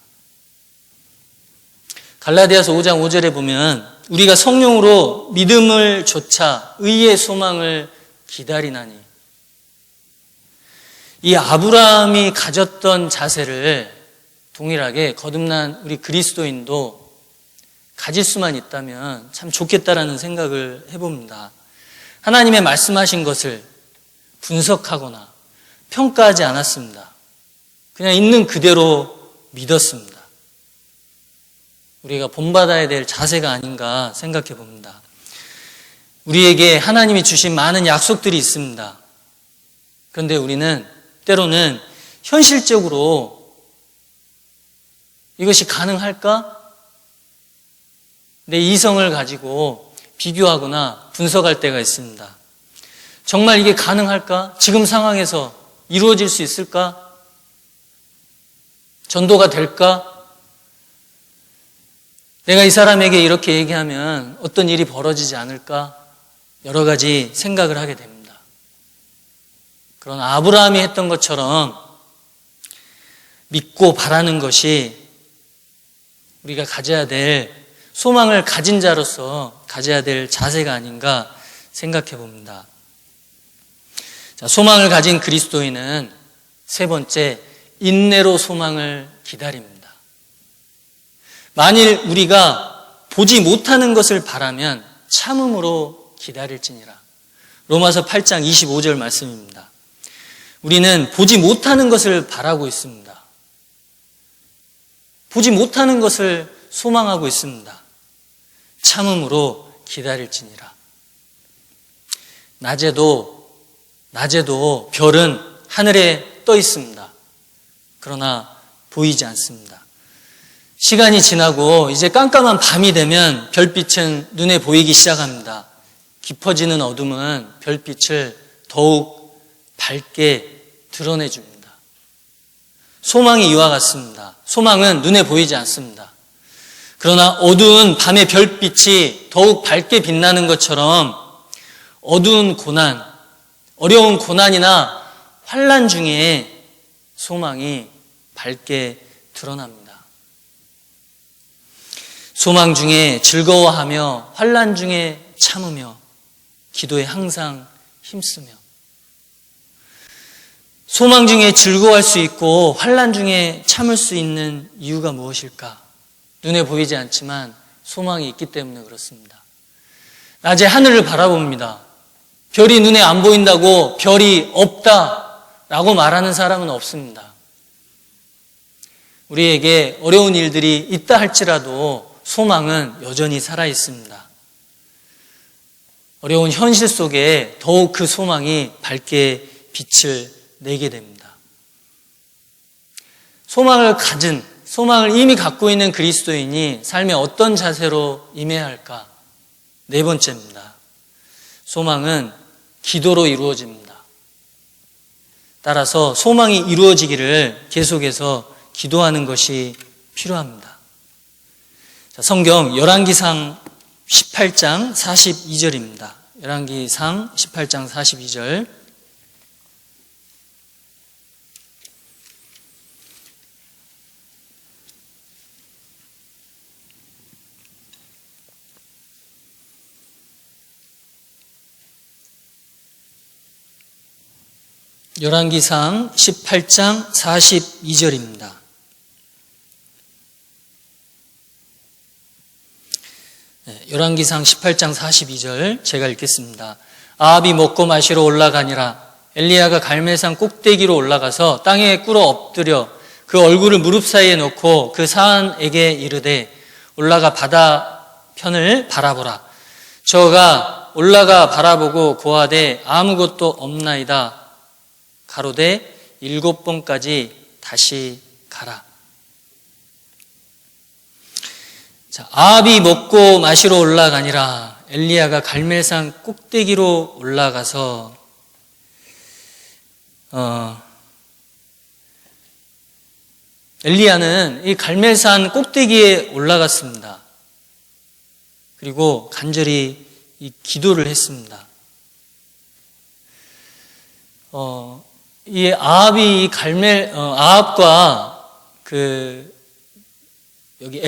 갈라디아서 5장 5절에 보면 우리가 성령으로 믿음을 조차 의의 소망을 기다리나니, 이 아브라함이 가졌던 자세를 동일하게 거듭난 우리 그리스도인도 가질 수만 있다면 참 좋겠다라는 생각을 해봅니다. 하나님의 말씀하신 것을 분석하거나 평가하지 않았습니다. 그냥 있는 그대로 믿었습니다. 우리가 본받아야 될 자세가 아닌가 생각해 봅니다. 우리에게 하나님이 주신 많은 약속들이 있습니다. 그런데 우리는 때로는 현실적으로 이것이 가능할까? 내 이성을 가지고 비교하거나 분석할 때가 있습니다. 정말 이게 가능할까? 지금 상황에서 이루어질 수 있을까? 전도가 될까? 내가 이 사람에게 이렇게 얘기하면 어떤 일이 벌어지지 않을까? 여러 가지 생각을 하게 됩니다. 그러나 아브라함이 했던 것처럼 믿고 바라는 것이 우리가 가져야 될, 소망을 가진 자로서 가져야 될 자세가 아닌가 생각해 봅니다. 자, 소망을 가진 그리스도인은 세 번째, 인내로 소망을 기다립니다. 만일 우리가 보지 못하는 것을 바라면 참음으로 기다릴지니라. 로마서 8장 25절 말씀입니다. 우리는 보지 못하는 것을 바라고 있습니다. 보지 못하는 것을 소망하고 있습니다. 참음으로 기다릴지니라. 낮에도 별은 하늘에 떠 있습니다. 그러나 보이지 않습니다. 시간이 지나고 이제 깜깜한 밤이 되면 별빛은 눈에 보이기 시작합니다. 깊어지는 어둠은 별빛을 더욱 밝게 드러내줍니다. 소망이 이와 같습니다. 소망은 눈에 보이지 않습니다. 그러나 어두운 밤의 별빛이 더욱 밝게 빛나는 것처럼 어두운 고난, 어려운 고난이나 환난 중에 소망이 밝게 드러납니다. 소망 중에 즐거워하며 환난 중에 참으며 기도에 항상 힘쓰며 소망 중에 즐거워할 수 있고 환난 중에 참을 수 있는 이유가 무엇일까? 눈에 보이지 않지만 소망이 있기 때문에 그렇습니다. 낮에 하늘을 바라봅니다. 별이 눈에 안 보인다고 별이 없다라고 말하는 사람은 없습니다. 우리에게 어려운 일들이 있다 할지라도 소망은 여전히 살아 있습니다. 어려운 현실 속에 더욱 그 소망이 밝게 빛을 내게 됩니다. 소망을 이미 갖고 있는 그리스도인이 삶에 어떤 자세로 임해야 할까? 네 번째입니다. 소망은 기도로 이루어집니다. 따라서 소망이 이루어지기를 계속해서 기도하는 것이 필요합니다. 성경 열왕기상 18장 42절입니다. 열왕기상 18장 42절. 열왕기상 18장 42절입니다. 열왕기상 18장 42절 제가 읽겠습니다. 아합이 먹고 마시러 올라가니라. 엘리야가 갈멜산 꼭대기로 올라가서 땅에 꿇어 엎드려 그 얼굴을 무릎 사이에 놓고 그 사안에게 이르되 올라가 바다 편을 바라보라. 저가 올라가 바라보고 고하되 아무것도 없나이다. 가로되 7번까지 다시 가라. 자, 아합이 먹고 마시러 올라가니라. 엘리야가 갈멜산 꼭대기로 올라가서 엘리야는 이 갈멜산 꼭대기에 올라갔습니다. 그리고 간절히 이 기도를 했습니다. 이 아합이 아합과 여기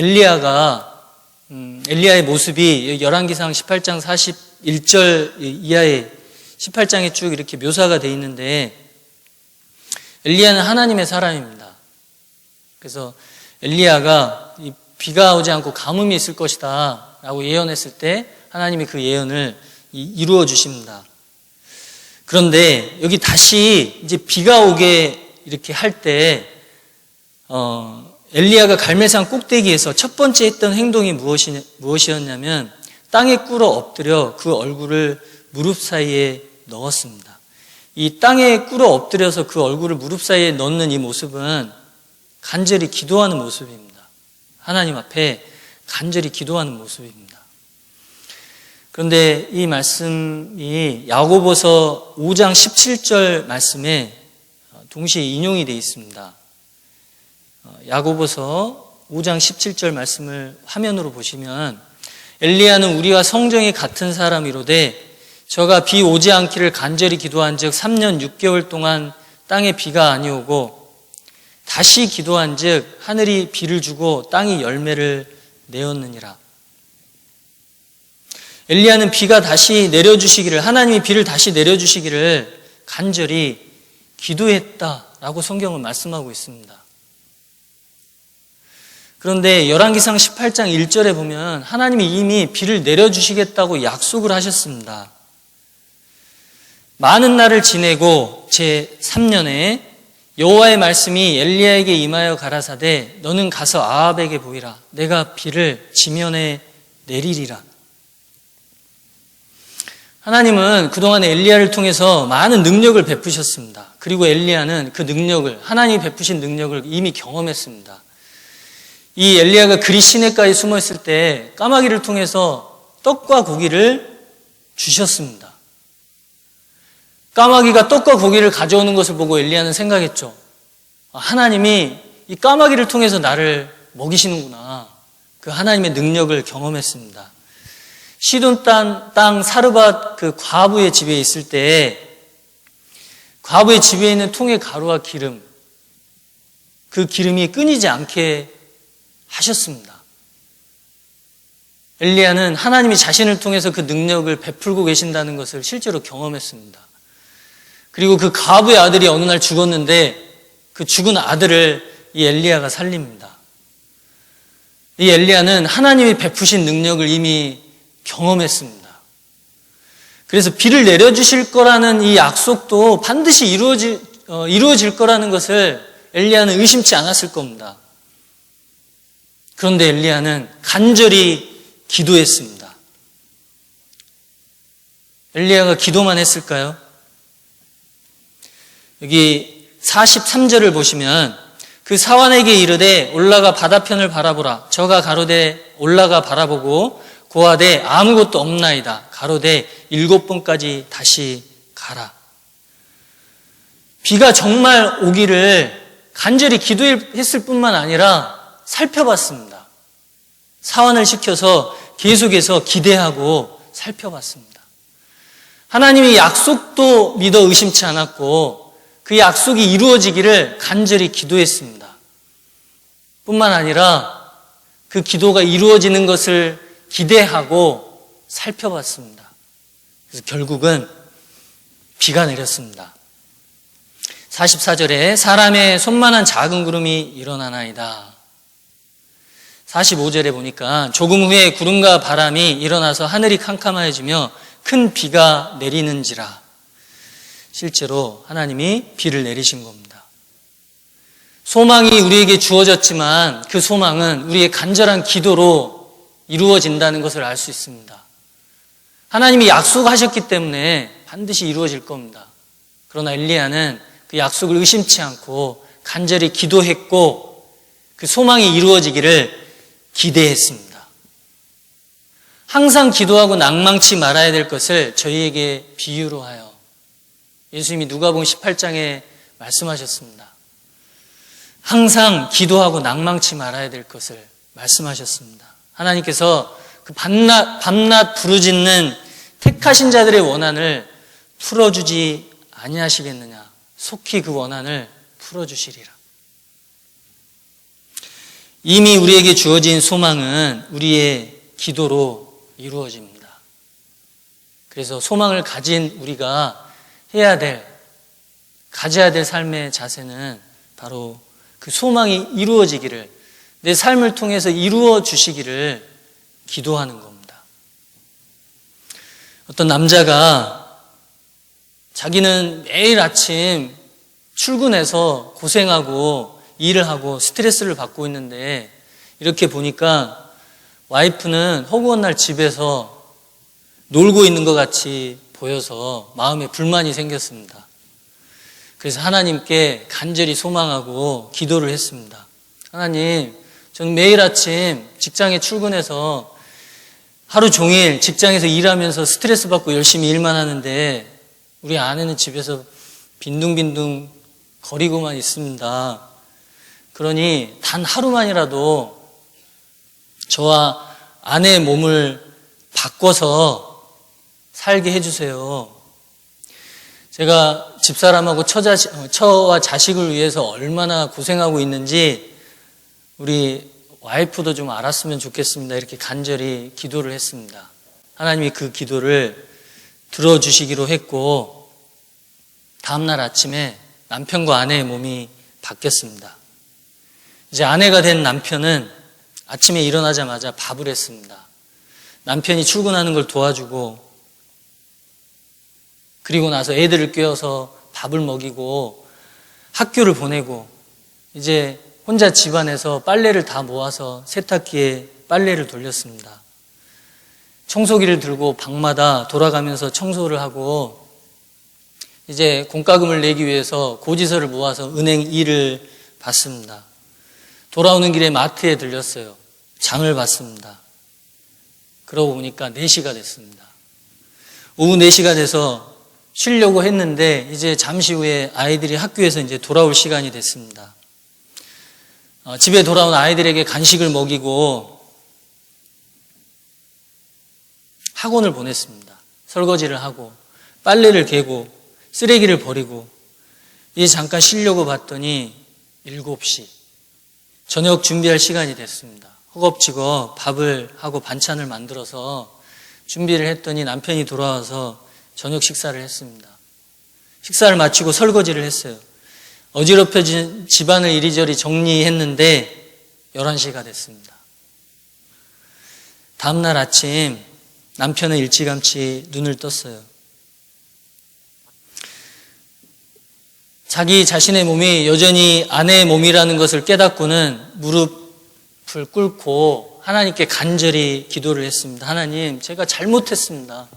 엘리야의 모습이 열왕기상 18장 41절 이하에 18장에 쭉 이렇게 묘사가 되어 있는데 엘리야는 하나님의 사람입니다. 그래서 엘리야가 비가 오지 않고 가뭄이 있을 것이다 라고 예언했을 때 하나님이 그 예언을 이루어 주십니다. 그런데 여기 다시 이제 비가 오게 이렇게 할 때 엘리야가 갈멜산 꼭대기에서 첫 번째 했던 행동이 무엇이었냐면 땅에 꿇어 엎드려 그 얼굴을 무릎 사이에 넣었습니다. 이 땅에 꿇어 엎드려서 그 얼굴을 무릎 사이에 넣는 이 모습은 간절히 기도하는 모습입니다. 하나님 앞에 간절히 기도하는 모습입니다. 그런데 이 말씀이 야고보서 5장 17절 말씀에 동시에 인용이 되어 있습니다. 야고보서 5장 17절 말씀을 화면으로 보시면 엘리야는 우리와 성정이 같은 사람이로되 저가 비 오지 않기를 간절히 기도한 즉 3년 6개월 동안 땅에 비가 아니오고 다시 기도한 즉 하늘이 비를 주고 땅이 열매를 내었느니라. 엘리야는 비가 다시 내려주시기를, 하나님이 비를 다시 내려주시기를 간절히 기도했다라고 성경은 말씀하고 있습니다. 그런데 열왕기상 18장 1절에 보면 하나님이 이미 비를 내려주시겠다고 약속을 하셨습니다. 많은 날을 지내고 제3년에 여호와의 말씀이 엘리야에게 임하여 가라사대 너는 가서 아합에게 보이라. 내가 비를 지면에 내리리라. 하나님은 그동안에 엘리야를 통해서 많은 능력을 베푸셨습니다. 그리고 엘리야는 그 능력을, 하나님이 베푸신 능력을 이미 경험했습니다. 이 엘리야가 그리 시내가에 숨어 있을 때 까마귀를 통해서 떡과 고기를 주셨습니다. 까마귀가 떡과 고기를 가져오는 것을 보고 엘리야는 생각했죠. 하나님이 이 까마귀를 통해서 나를 먹이시는구나. 그 하나님의 능력을 경험했습니다. 시돈 땅 사르밧 그 과부의 집에 있을 때 과부의 집에 있는 통의 가루와 기름, 그 기름이 끊이지 않게 하셨습니다. 엘리야는 하나님이 자신을 통해서 그 능력을 베풀고 계신다는 것을 실제로 경험했습니다. 그리고 그 과부의 아들이 어느 날 죽었는데 그 죽은 아들을 이 엘리야가 살립니다. 이 엘리야는 하나님이 베푸신 능력을 이미 경험했습니다. 그래서 비를 내려주실 거라는 이 약속도 반드시 이루어질 거라는 것을 엘리야는 의심치 않았을 겁니다. 그런데 엘리야는 간절히 기도했습니다. 엘리야가 기도만 했을까요? 여기 43절을 보시면 그 사환에게 이르되 올라가 바다편을 바라보라. 저가 가로되 올라가 바라보고 고하되 아무것도 없나이다. 가로되 7번까지 다시 가라. 비가 정말 오기를 간절히 기도했을 뿐만 아니라 살펴봤습니다. 사환을 시켜서 계속해서 기대하고 살펴봤습니다. 하나님의 약속도 믿어 의심치 않았고 그 약속이 이루어지기를 간절히 기도했습니다. 뿐만 아니라 그 기도가 이루어지는 것을 기대하고 살펴봤습니다. 그래서 결국은 비가 내렸습니다. 44절에 사람의 손만한 작은 구름이 일어나나이다. 45절에 보니까 조금 후에 구름과 바람이 일어나서 하늘이 캄캄해지며 큰 비가 내리는지라. 실제로 하나님이 비를 내리신 겁니다. 소망이 우리에게 주어졌지만 그 소망은 우리의 간절한 기도로 이루어진다는 것을 알 수 있습니다. 하나님이 약속하셨기 때문에 반드시 이루어질 겁니다. 그러나 엘리야는 그 약속을 의심치 않고 간절히 기도했고 그 소망이 이루어지기를 기대했습니다. 항상 기도하고 낭망치 말아야 될 것을 저희에게 비유로 하여 예수님이 누가복음 18장에 말씀하셨습니다. 항상 기도하고 낭망치 말아야 될 것을 말씀하셨습니다. 하나님께서 그 밤낮 부르짖는 택하신 자들의 원한을 풀어주지 아니하시겠느냐. 속히 그 원한을 풀어주시리라. 이미 우리에게 주어진 소망은 우리의 기도로 이루어집니다. 그래서 소망을 가진 우리가 가져야 될 삶의 자세는 바로 그 소망이 이루어지기를, 내 삶을 통해서 이루어 주시기를 기도하는 겁니다. 어떤 남자가 자기는 매일 아침 출근해서 고생하고 일을 하고 스트레스를 받고 있는데 이렇게 보니까 와이프는 허구한 날 집에서 놀고 있는 것 같이 보여서 마음에 불만이 생겼습니다. 그래서 하나님께 간절히 소망하고 기도를 했습니다. 하나님, 저는 매일 아침 직장에 출근해서 하루 종일 직장에서 일하면서 스트레스 받고 열심히 일만 하는데 우리 아내는 집에서 빈둥빈둥 거리고만 있습니다. 그러니 단 하루만이라도 저와 아내의 몸을 바꿔서 살게 해주세요. 제가 집사람하고 처와 자식을 위해서 얼마나 고생하고 있는지 우리 와이프도 좀 알았으면 좋겠습니다. 이렇게 간절히 기도를 했습니다. 하나님이 그 기도를 들어주시기로 했고 다음날 아침에 남편과 아내의 몸이 바뀌었습니다. 이제 아내가 된 남편은 아침에 일어나자마자 밥을 했습니다. 남편이 출근하는 걸 도와주고 그리고 나서 애들을 깨워서 밥을 먹이고 학교를 보내고 이제 혼자 집안에서 빨래를 다 모아서 세탁기에 빨래를 돌렸습니다. 청소기를 들고 방마다 돌아가면서 청소를 하고 이제 공과금을 내기 위해서 고지서를 모아서 은행 일을 봤습니다. 돌아오는 길에 마트에 들렸어요. 장을 봤습니다. 그러고 보니까 4시가 됐습니다. 오후 4시가 돼서 쉬려고 했는데 이제 잠시 후에 아이들이 학교에서 이제 돌아올 시간이 됐습니다. 집에 돌아온 아이들에게 간식을 먹이고 학원을 보냈습니다. 설거지를 하고 빨래를 개고 쓰레기를 버리고 이제 잠깐 쉬려고 봤더니 7시 저녁 준비할 시간이 됐습니다. 허겁지겁 밥을 하고 반찬을 만들어서 준비를 했더니 남편이 돌아와서 저녁 식사를 했습니다. 식사를 마치고 설거지를 했어요. 어지럽혀진 집안을 이리저리 정리했는데 11시가 됐습니다. 다음날 아침 남편은 일찌감치 눈을 떴어요. 자기 자신의 몸이 여전히 아내의 몸이라는 것을 깨닫고는 무릎을 꿇고 하나님께 간절히 기도를 했습니다. 하나님, 제가 잘못했습니다.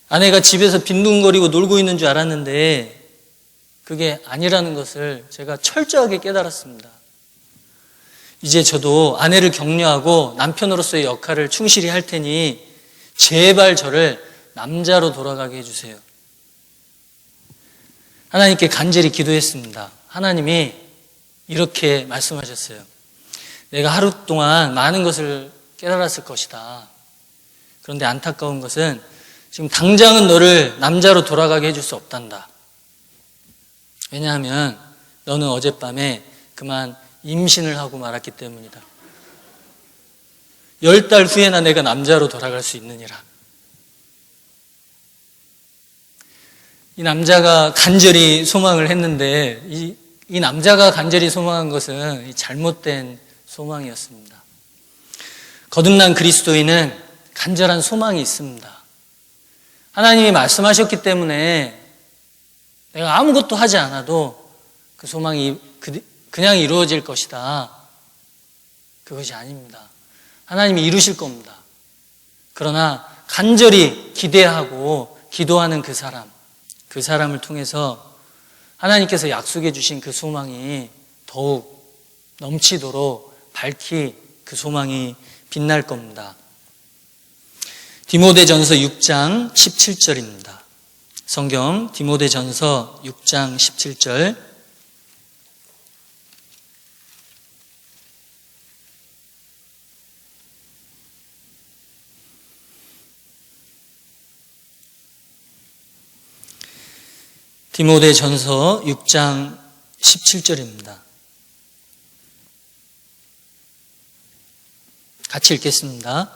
아내가 집에서 빈둥거리고 놀고 있는 줄 알았는데 그게 아니라는 것을 제가 철저하게 깨달았습니다. 이제 저도 아내를 격려하고 남편으로서의 역할을 충실히 할 테니 제발 저를 남자로 돌아가게 해주세요. 하나님께 간절히 기도했습니다. 하나님이 이렇게 말씀하셨어요. 내가 하루 동안 많은 것을 깨달았을 것이다. 그런데 안타까운 것은 지금 당장은 너를 남자로 돌아가게 해줄 수 없단다. 왜냐하면 너는 어젯밤에 그만 임신을 하고 말았기 때문이다. 10달 후에나 내가 남자로 돌아갈 수 있느니라. 이 남자가 간절히 소망을 했는데 이 남자가 간절히 소망한 것은 잘못된 소망이었습니다. 거듭난 그리스도인은 간절한 소망이 있습니다. 하나님이 말씀하셨기 때문에 내가 아무것도 하지 않아도 그 소망이 그냥 이루어질 것이다. 그것이 아닙니다. 하나님이 이루실 겁니다. 그러나 간절히 기대하고 기도하는 그 사람을 통해서 하나님께서 약속해 주신 그 소망이 더욱 넘치도록 밝히 그 소망이 빛날 겁니다. 디모데전서 6장 17절입니다. 성경 디모데전서 6장 17절. 디모데전서 6장 17절입니다. 같이 읽겠습니다.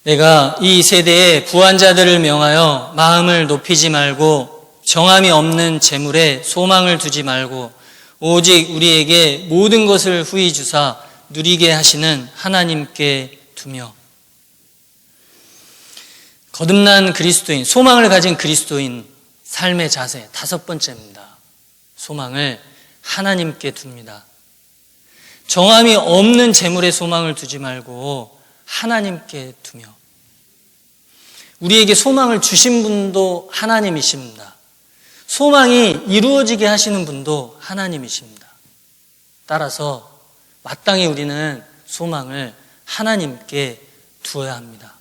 내가 이 세대의 부한 자들을 명하여 마음을 높이지 말고 정함이 없는 재물에 소망을 두지 말고 오직 우리에게 모든 것을 후히 주사 누리게 하시는 하나님께 두며. 거듭난 그리스도인, 소망을 가진 그리스도인 삶의 자세 5번째입니다. 소망을 하나님께 둡니다. 정함이 없는 재물에 소망을 두지 말고 하나님께 두며. 우리에게 소망을 주신 분도 하나님이십니다. 소망이 이루어지게 하시는 분도 하나님이십니다. 따라서 마땅히 우리는 소망을 하나님께 두어야 합니다.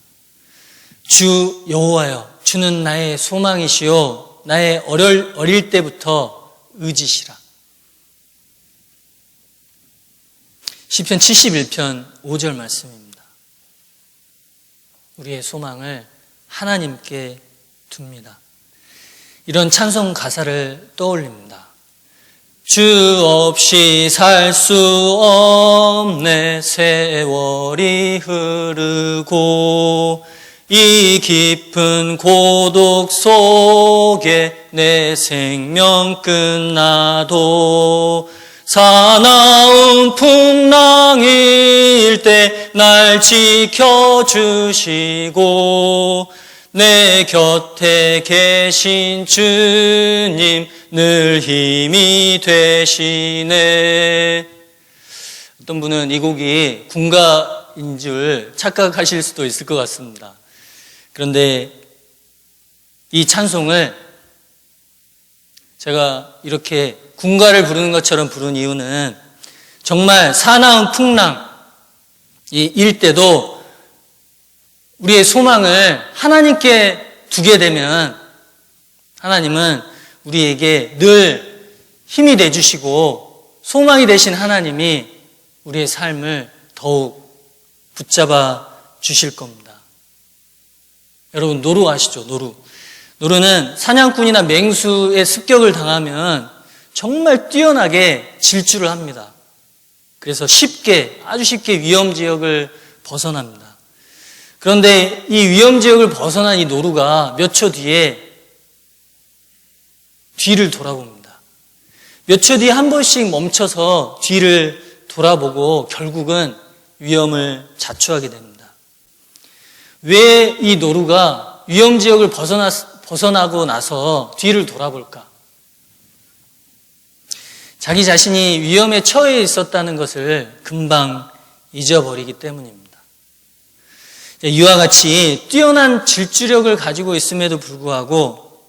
주 여호와여, 주는 나의 소망이시요 나의 어릴 때부터 의지시라. 시편 71편 5절 말씀입니다. 우리의 소망을 하나님께 둡니다. 이런 찬송 가사를 떠올립니다. 주 없이 살 수 없네 세월이 흐르고 이 깊은 고독 속에 내 생명 끝나도 사나운 풍랑일 때 날 지켜주시고 내 곁에 계신 주님 늘 힘이 되시네. 어떤 분은 이 곡이 군가인 줄 착각하실 수도 있을 것 같습니다. 그런데 이 찬송을 제가 이렇게 군가를 부르는 것처럼 부른 이유는 정말 사나운 풍랑일 때도 우리의 소망을 하나님께 두게 되면 하나님은 우리에게 늘 힘이 내주시고 소망이 되신 하나님이 우리의 삶을 더욱 붙잡아 주실 겁니다. 여러분 노루 아시죠? 노루. 노루는 사냥꾼이나 맹수의 습격을 당하면 정말 뛰어나게 질주를 합니다. 그래서 아주 쉽게 위험 지역을 벗어납니다. 그런데 이 위험 지역을 벗어난 이 노루가 몇 초 뒤에 뒤를 돌아봅니다. 몇 초 뒤에 한 번씩 멈춰서 뒤를 돌아보고 결국은 위험을 자초하게 됩니다. 왜 이 노루가 위험 지역을 벗어나고 나서 뒤를 돌아볼까? 자기 자신이 위험에 처해 있었다는 것을 금방 잊어버리기 때문입니다. 이와 같이 뛰어난 질주력을 가지고 있음에도 불구하고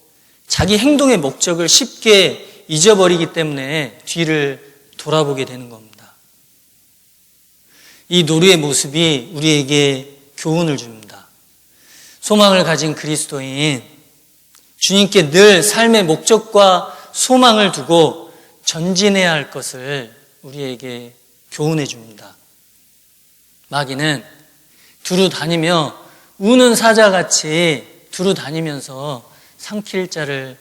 자기 행동의 목적을 쉽게 잊어버리기 때문에 뒤를 돌아보게 되는 겁니다. 이 노루의 모습이 우리에게 교훈을 줍니다. 소망을 가진 그리스도인, 주님께 늘 삶의 목적과 소망을 두고 전진해야 할 것을 우리에게 교훈해 줍니다. 마귀는 두루 다니며 우는 사자같이 두루 다니면서 삼킬 자를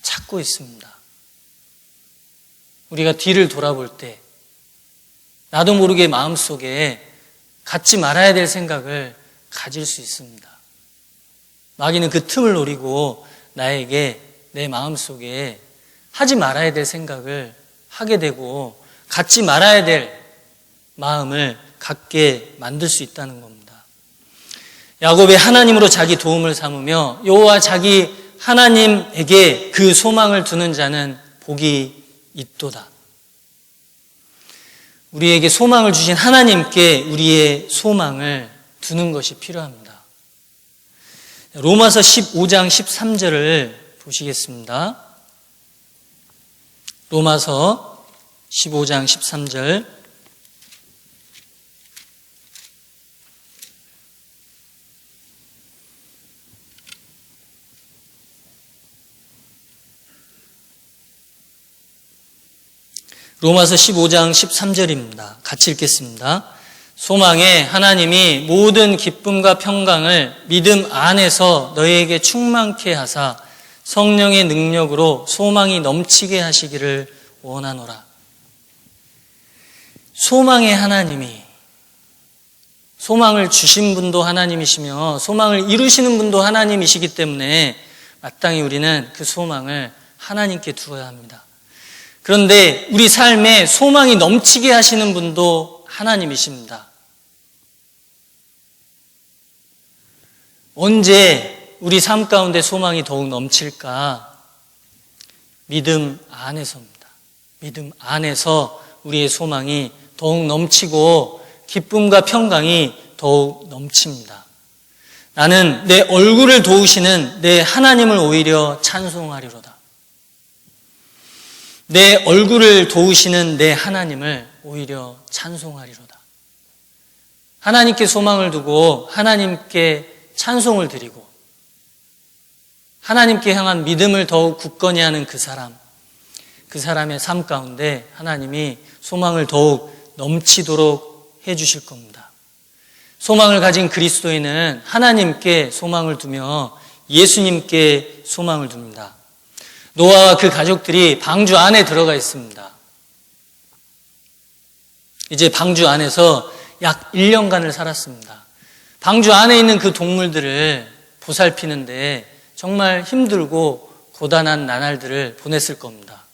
찾고 있습니다. 우리가 뒤를 돌아볼 때 나도 모르게 마음속에 갖지 말아야 될 생각을 가질 수 있습니다. 마귀는 그 틈을 노리고 나에게 내 마음속에 하지 말아야 될 생각을 하게 되고 갖지 말아야 될 마음을 갖게 만들 수 있다는 겁니다. 야곱의 하나님으로 자기 도움을 삼으며 여호와 자기 하나님에게 그 소망을 두는 자는 복이 있도다. 우리에게 소망을 주신 하나님께 우리의 소망을 두는 것이 필요합니다. 로마서 15장 13절을 보시겠습니다. 로마서 15장 13절. 로마서 15장 13절입니다. 같이 읽겠습니다. 소망에 하나님이 모든 기쁨과 평강을 믿음 안에서 너희에게 충만케 하사 성령의 능력으로 소망이 넘치게 하시기를 원하노라. 소망의 하나님이, 소망을 주신 분도 하나님이시며 소망을 이루시는 분도 하나님이시기 때문에 마땅히 우리는 그 소망을 하나님께 두어야 합니다. 그런데 우리 삶에 소망이 넘치게 하시는 분도 하나님이십니다. 언제 우리 삶 가운데 소망이 더욱 넘칠까? 믿음 안에서입니다. 믿음 안에서 우리의 소망이 더욱 넘치고 기쁨과 평강이 더욱 넘칩니다. 나는 내 얼굴을 도우시는 내 하나님을 오히려 찬송하리로다. 내 얼굴을 도우시는 내 하나님을 오히려 찬송하리로다. 하나님께 소망을 두고 하나님께 찬송을 드리고 하나님께 향한 믿음을 더욱 굳건히 하는 그 사람의 삶 가운데 하나님이 소망을 더욱 넘치도록 해주실 겁니다. 소망을 가진 그리스도인은 하나님께 소망을 두며 예수님께 소망을 둡니다. 노아와 그 가족들이 방주 안에 들어가 있습니다. 이제 방주 안에서 약 1년간을 살았습니다. 방주 안에 있는 그 동물들을 보살피는데 정말 힘들고 고단한 나날들을 보냈을 겁니다.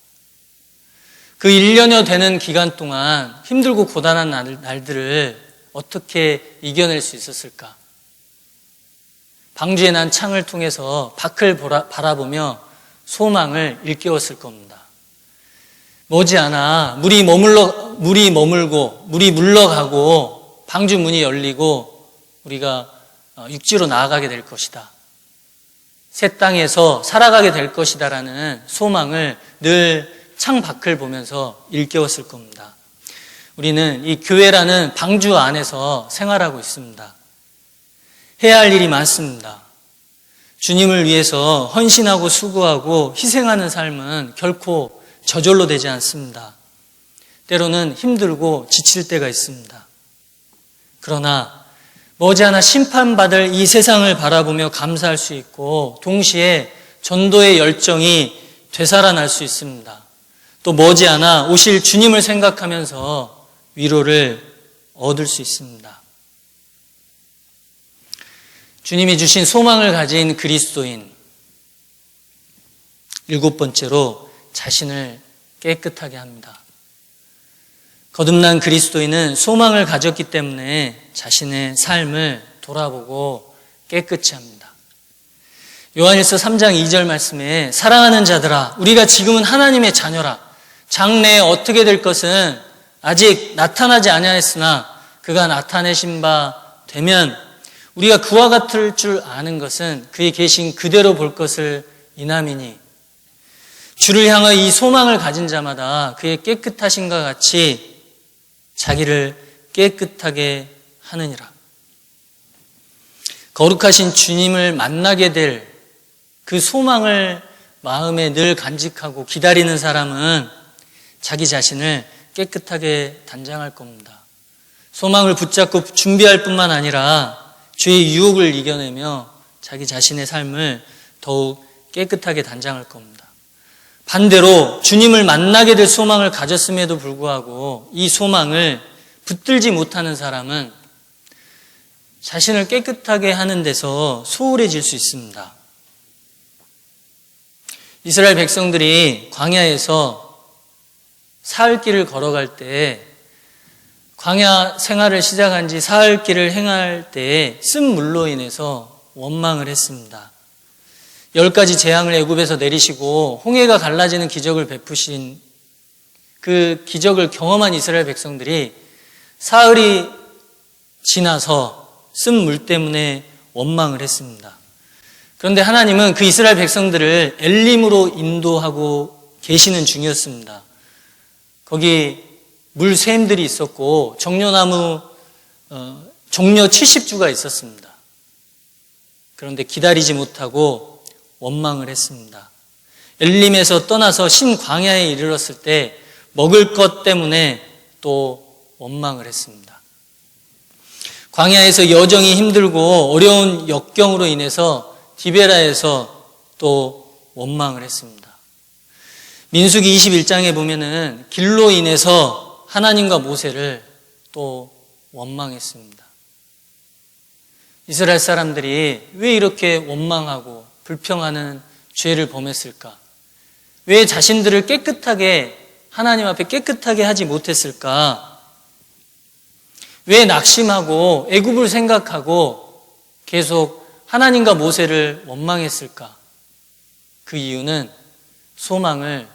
그 1년여 되는 기간 동안 힘들고 고단한 날들을 어떻게 이겨낼 수 있었을까? 방주에 난 창을 통해서 밖을 바라보며 소망을 일깨웠을 겁니다. 머지않아 물이 머물고 물이 물러가고 방주 문이 열리고 우리가 육지로 나아가게 될 것이다. 새 땅에서 살아가게 될 것이다라는 소망을 늘 창밖을 보면서 일깨웠을 겁니다. 우리는 이 교회라는 방주 안에서 생활하고 있습니다. 해야 할 일이 많습니다. 주님을 위해서 헌신하고 수고하고 희생하는 삶은 결코 저절로 되지 않습니다. 때로는 힘들고 지칠 때가 있습니다. 그러나 머지않아 심판받을 이 세상을 바라보며 감사할 수 있고 동시에 전도의 열정이 되살아날 수 있습니다. 또 머지않아 오실 주님을 생각하면서 위로를 얻을 수 있습니다. 주님이 주신 소망을 가진 그리스도인, 7번째로 자신을 깨끗하게 합니다. 거듭난 그리스도인은 소망을 가졌기 때문에 자신의 삶을 돌아보고 깨끗이 합니다. 요한일서 3장 2절 말씀에 사랑하는 자들아, 우리가 지금은 하나님의 자녀라. 장래에 어떻게 될 것은 아직 나타나지 아니하였으나 그가 나타내신 바 되면 우리가 그와 같을 줄 아는 것은 그의 계신 그대로 볼 것을 인함이니, 주를 향하여 이 소망을 가진 자마다 그의 깨끗하심과 같이 자기를 깨끗하게 하느니라. 거룩하신 주님을 만나게 될 그 소망을 마음에 늘 간직하고 기다리는 사람은 자기 자신을 깨끗하게 단장할 겁니다. 소망을 붙잡고 준비할 뿐만 아니라 죄의 유혹을 이겨내며 자기 자신의 삶을 더욱 깨끗하게 단장할 겁니다. 반대로 주님을 만나게 될 소망을 가졌음에도 불구하고 이 소망을 붙들지 못하는 사람은 자신을 깨끗하게 하는 데서 소홀해질 수 있습니다. 이스라엘 백성들이 광야에서 사흘길을 걸어갈 때, 광야 생활을 시작한 지 사흘길을 행할 때 쓴 물로 인해서 원망을 했습니다. 10가지 재앙을 애굽에서 내리시고 홍해가 갈라지는 기적을 베푸신 그 기적을 경험한 이스라엘 백성들이 사흘이 지나서 쓴 물 때문에 원망을 했습니다. 그런데 하나님은 그 이스라엘 백성들을 엘림으로 인도하고 계시는 중이었습니다. 거기 물샘들이 있었고 정려나무 종려 70주가 있었습니다. 그런데 기다리지 못하고 원망을 했습니다. 엘림에서 떠나서 신광야에 이르렀을 때 먹을 것 때문에 또 원망을 했습니다. 광야에서 여정이 힘들고 어려운 역경으로 인해서 디베라에서 또 원망을 했습니다. 민수기 21장에 보면은 길로 인해서 하나님과 모세를 또 원망했습니다. 이스라엘 사람들이 왜 이렇게 원망하고 불평하는 죄를 범했을까? 왜 자신들을 깨끗하게, 하나님 앞에 깨끗하게 하지 못했을까? 왜 낙심하고 애굽을 생각하고 계속 하나님과 모세를 원망했을까? 그 이유는 소망을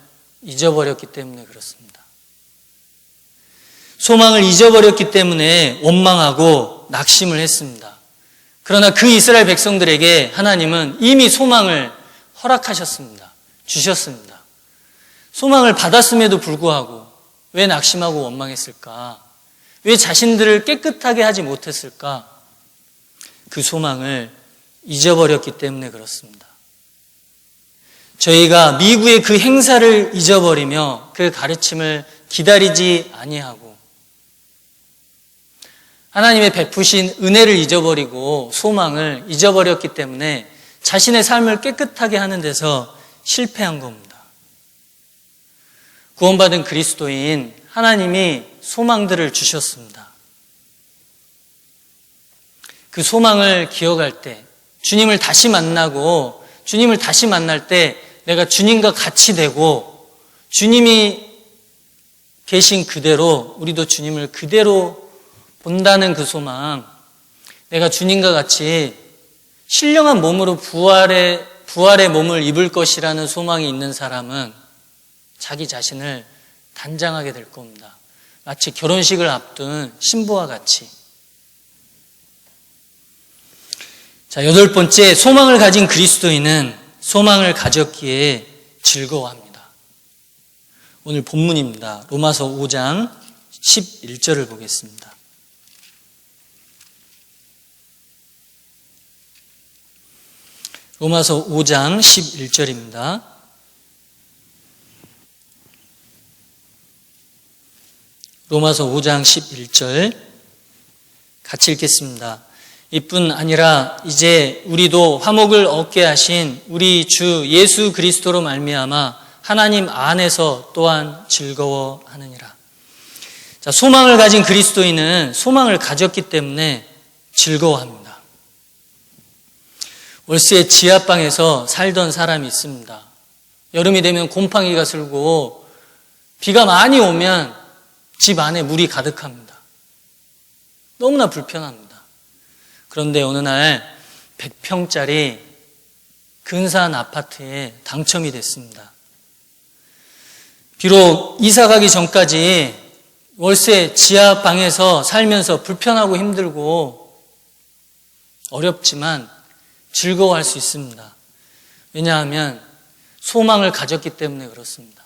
잊어버렸기 때문에 그렇습니다. 소망을 잊어버렸기 때문에 원망하고 낙심을 했습니다. 그러나 그 이스라엘 백성들에게 하나님은 이미 소망을 허락하셨습니다. 주셨습니다. 소망을 받았음에도 불구하고 왜 낙심하고 원망했을까? 왜 자신들을 깨끗하게 하지 못했을까? 그 소망을 잊어버렸기 때문에 그렇습니다. 저희가 미국의 그 행사를 잊어버리며 그 가르침을 기다리지 아니하고 하나님의 베푸신 은혜를 잊어버리고 소망을 잊어버렸기 때문에 자신의 삶을 깨끗하게 하는 데서 실패한 겁니다. 구원받은 그리스도인 하나님이 소망들을 주셨습니다. 그 소망을 기억할 때, 주님을 다시 만나고 주님을 다시 만날 때 내가 주님과 같이 되고 주님이 계신 그대로 우리도 주님을 그대로 본다는 그 소망, 내가 주님과 같이 신령한 몸으로 부활의 몸을 입을 것이라는 소망이 있는 사람은 자기 자신을 단장하게 될 겁니다. 마치 결혼식을 앞둔 신부와 같이. 자, 8번째, 소망을 가진 그리스도인은 소망을 가졌기에 즐거워합니다. 오늘 본문입니다. 로마서 5장 11절을 보겠습니다. 로마서 5장 11절입니다. 로마서 5장 11절 같이 읽겠습니다. 이뿐 아니라 이제 우리도 화목을 얻게 하신 우리 주 예수 그리스도로 말미암아 하나님 안에서 또한 즐거워하느니라. 자, 소망을 가진 그리스도인은 소망을 가졌기 때문에 즐거워합니다. 월세 지하방에서 살던 사람이 있습니다. 여름이 되면 곰팡이가 슬고 비가 많이 오면 집 안에 물이 가득합니다. 너무나 불편합니다. 그런데 어느 날 100평짜리 근사한 아파트에 당첨이 됐습니다. 비록 이사 가기 전까지 월세 지하방에서 살면서 불편하고 힘들고 어렵지만 즐거워할 수 있습니다. 왜냐하면 소망을 가졌기 때문에 그렇습니다.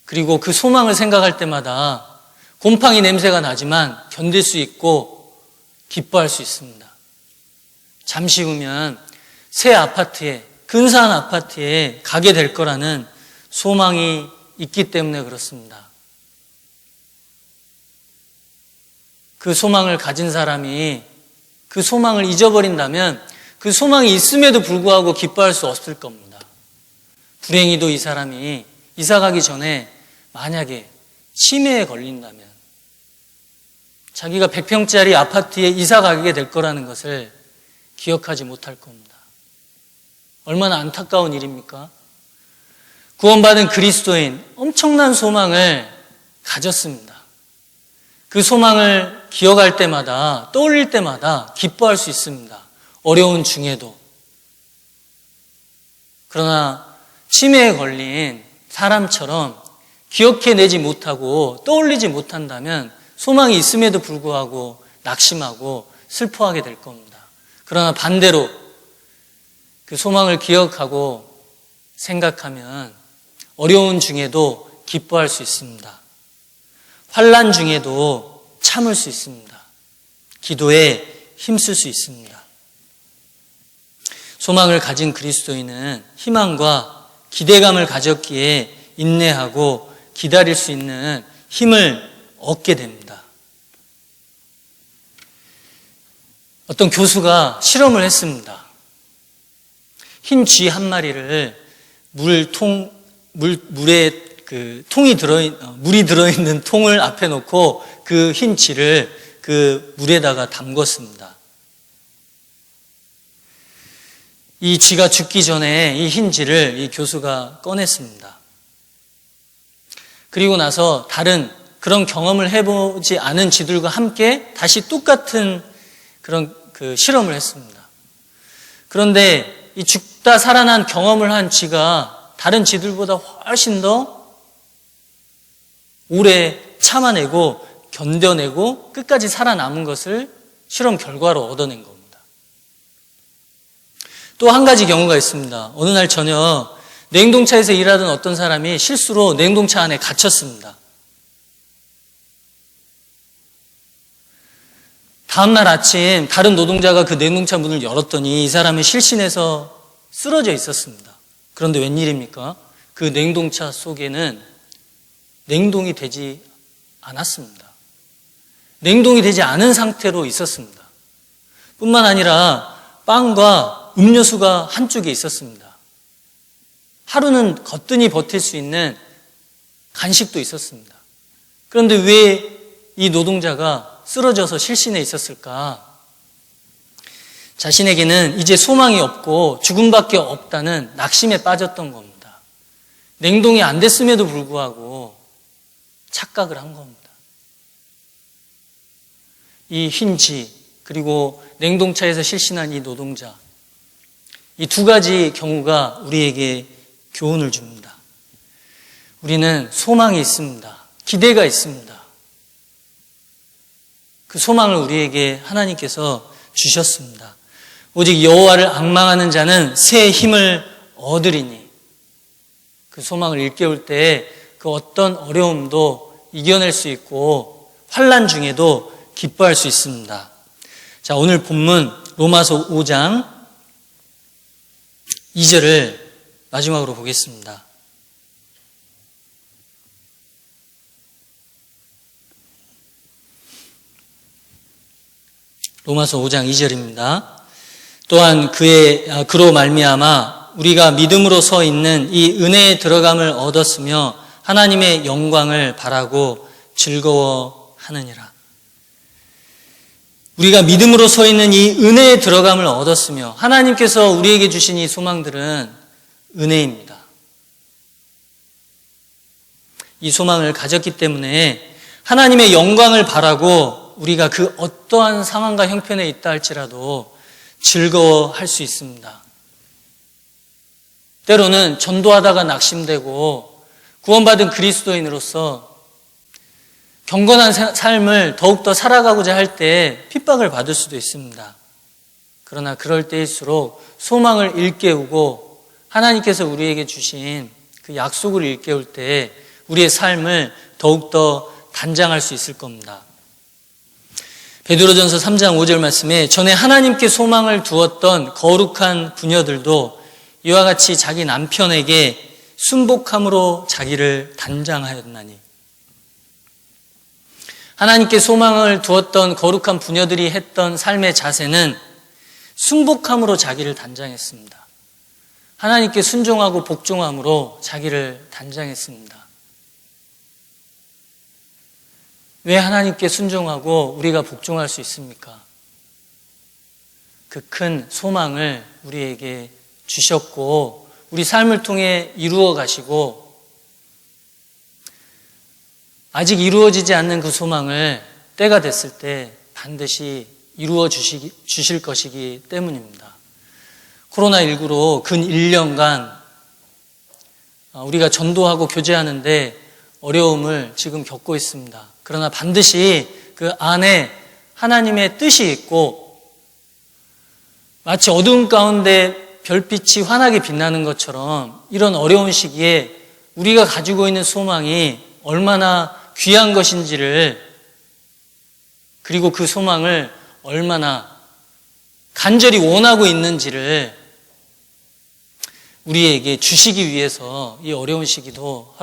그리고 그 소망을 생각할 때마다 곰팡이 냄새가 나지만 견딜 수 있고 기뻐할 수 있습니다. 잠시 후면 새 아파트에, 근사한 아파트에 가게 될 거라는 소망이 있기 때문에 그렇습니다. 그 소망을 가진 사람이 그 소망을 잊어버린다면 그 소망이 있음에도 불구하고 기뻐할 수 없을 겁니다. 불행히도 이 사람이 이사 가기 전에 만약에 치매에 걸린다면 자기가 100평짜리 아파트에 이사 가게 될 거라는 것을 기억하지 못할 겁니다. 얼마나 안타까운 일입니까? 구원받은 그리스도인 엄청난 소망을 가졌습니다. 그 소망을 기억할 때마다, 떠올릴 때마다 기뻐할 수 있습니다. 어려운 중에도. 그러나 치매에 걸린 사람처럼 기억해내지 못하고 떠올리지 못한다면 소망이 있음에도 불구하고 낙심하고 슬퍼하게 될 겁니다. 그러나 반대로 그 소망을 기억하고 생각하면 어려운 중에도 기뻐할 수 있습니다. 환난 중에도 참을 수 있습니다. 기도에 힘쓸 수 있습니다. 소망을 가진 그리스도인은 희망과 기대감을 가졌기에 인내하고 기다릴 수 있는 힘을 얻게 됩니다. 어떤 교수가 실험을 했습니다. 흰 쥐 한 마리를 물에 물이 들어있는 통을 앞에 놓고 그 흰 쥐를 그 물에다가 담궜습니다. 이 쥐가 죽기 전에 이 흰 쥐를 이 교수가 꺼냈습니다. 그리고 나서 다른 그런 경험을 해보지 않은 쥐들과 함께 다시 똑같은 그런 그 실험을 했습니다. 그런데 이 죽다 살아난 경험을 한 쥐가 다른 쥐들보다 훨씬 더 오래 참아내고 견뎌내고 끝까지 살아남은 것을 실험 결과로 얻어낸 겁니다. 또 한 가지 경우가 있습니다. 어느 날 저녁 냉동차에서 일하던 어떤 사람이 실수로 냉동차 안에 갇혔습니다. 다음날 아침 다른 노동자가 그 냉동차 문을 열었더니 이 사람은 실신해서 쓰러져 있었습니다. 그런데 웬일입니까? 그 냉동차 속에는 냉동이 되지 않았습니다. 냉동이 되지 않은 상태로 있었습니다. 뿐만 아니라 빵과 음료수가 한쪽에 있었습니다. 하루는 거뜬히 버틸 수 있는 간식도 있었습니다. 그런데 왜 이 노동자가 쓰러져서 실신해 있었을까? 자신에게는 이제 소망이 없고 죽음밖에 없다는 낙심에 빠졌던 겁니다. 냉동이 안 됐음에도 불구하고 착각을 한 겁니다. 이 흰 쥐 그리고 냉동차에서 실신한 이 노동자, 이 두 가지 경우가 우리에게 교훈을 줍니다. 우리는 소망이 있습니다. 기대가 있습니다. 그 소망을 우리에게 하나님께서 주셨습니다. 오직 여호와를 앙망하는 자는 새 힘을 얻으리니, 그 소망을 일깨울 때 그 어떤 어려움도 이겨낼 수 있고 환난 중에도 기뻐할 수 있습니다. 자, 오늘 본문 로마서 5장 2절을 마지막으로 보겠습니다. 로마서 5장 2절입니다. 또한 그로 말미암아 우리가 믿음으로 서 있는 이 은혜의 들어감을 얻었으며 하나님의 영광을 바라고 즐거워하느니라. 우리가 믿음으로 서 있는 이 은혜의 들어감을 얻었으며 하나님께서 우리에게 주신 이 소망들은 은혜입니다. 이 소망을 가졌기 때문에 하나님의 영광을 바라고 우리가 그 어떠한 상황과 형편에 있다 할지라도 즐거워할 수 있습니다. 때로는 전도하다가 낙심되고 구원받은 그리스도인으로서 경건한 삶을 더욱더 살아가고자 할 때 핍박을 받을 수도 있습니다. 그러나 그럴 때일수록 소망을 일깨우고 하나님께서 우리에게 주신 그 약속을 일깨울 때 우리의 삶을 더욱더 단장할 수 있을 겁니다. 베드로전서 3장 5절 말씀에 전에 하나님께 소망을 두었던 거룩한 부녀들도 이와 같이 자기 남편에게 순복함으로 자기를 단장하였나니. 하나님께 소망을 두었던 거룩한 부녀들이 했던 삶의 자세는 순복함으로 자기를 단장했습니다. 하나님께 순종하고 복종함으로 자기를 단장했습니다. 왜 하나님께 순종하고 우리가 복종할 수 있습니까? 그 큰 소망을 우리에게 주셨고 우리 삶을 통해 이루어 가시고 아직 이루어지지 않는 그 소망을 때가 됐을 때 반드시 이루어 주실 것이기 때문입니다. 코로나19로 근 1년간 우리가 전도하고 교제하는데 어려움을 지금 겪고 있습니다. 그러나 반드시 그 안에 하나님의 뜻이 있고 마치 어두운 가운데 별빛이 환하게 빛나는 것처럼 이런 어려운 시기에 우리가 가지고 있는 소망이 얼마나 귀한 것인지를 그리고 그 소망을 얼마나 간절히 원하고 있는지를 우리에게 주시기 위해서 이 어려운 시기도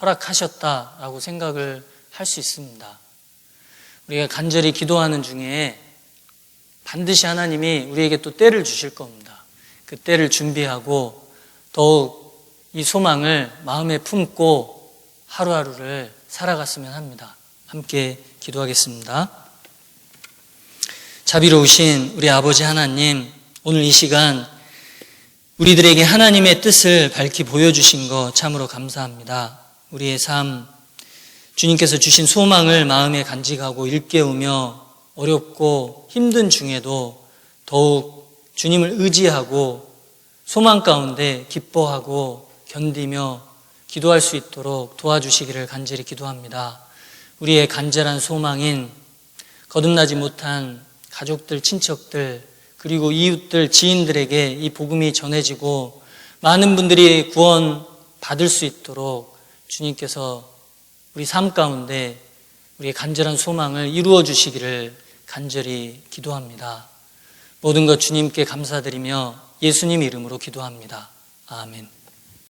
허락하셨다라고 생각을 할 수 있습니다. 우리가 간절히 기도하는 중에 반드시 하나님이 우리에게 또 때를 주실 겁니다. 그 때를 준비하고 더욱 이 소망을 마음에 품고 하루하루를 살아갔으면 합니다. 함께 기도하겠습니다. 자비로우신 우리 아버지 하나님, 오늘 이 시간 우리들에게 하나님의 뜻을 밝히 보여주신 것 참으로 감사합니다. 우리의 삶, 주님께서 주신 소망을 마음에 간직하고 일깨우며 어렵고 힘든 중에도 더욱 주님을 의지하고 소망 가운데 기뻐하고 견디며 기도할 수 있도록 도와주시기를 간절히 기도합니다. 우리의 간절한 소망인 거듭나지 못한 가족들, 친척들, 그리고 이웃들, 지인들에게 이 복음이 전해지고 많은 분들이 구원 받을 수 있도록 주님께서 우리 삶 가운데 우리의 간절한 소망을 이루어 주시기를 간절히 기도합니다. 모든 것 주님께 감사드리며 예수님 이름으로 기도합니다. 아멘.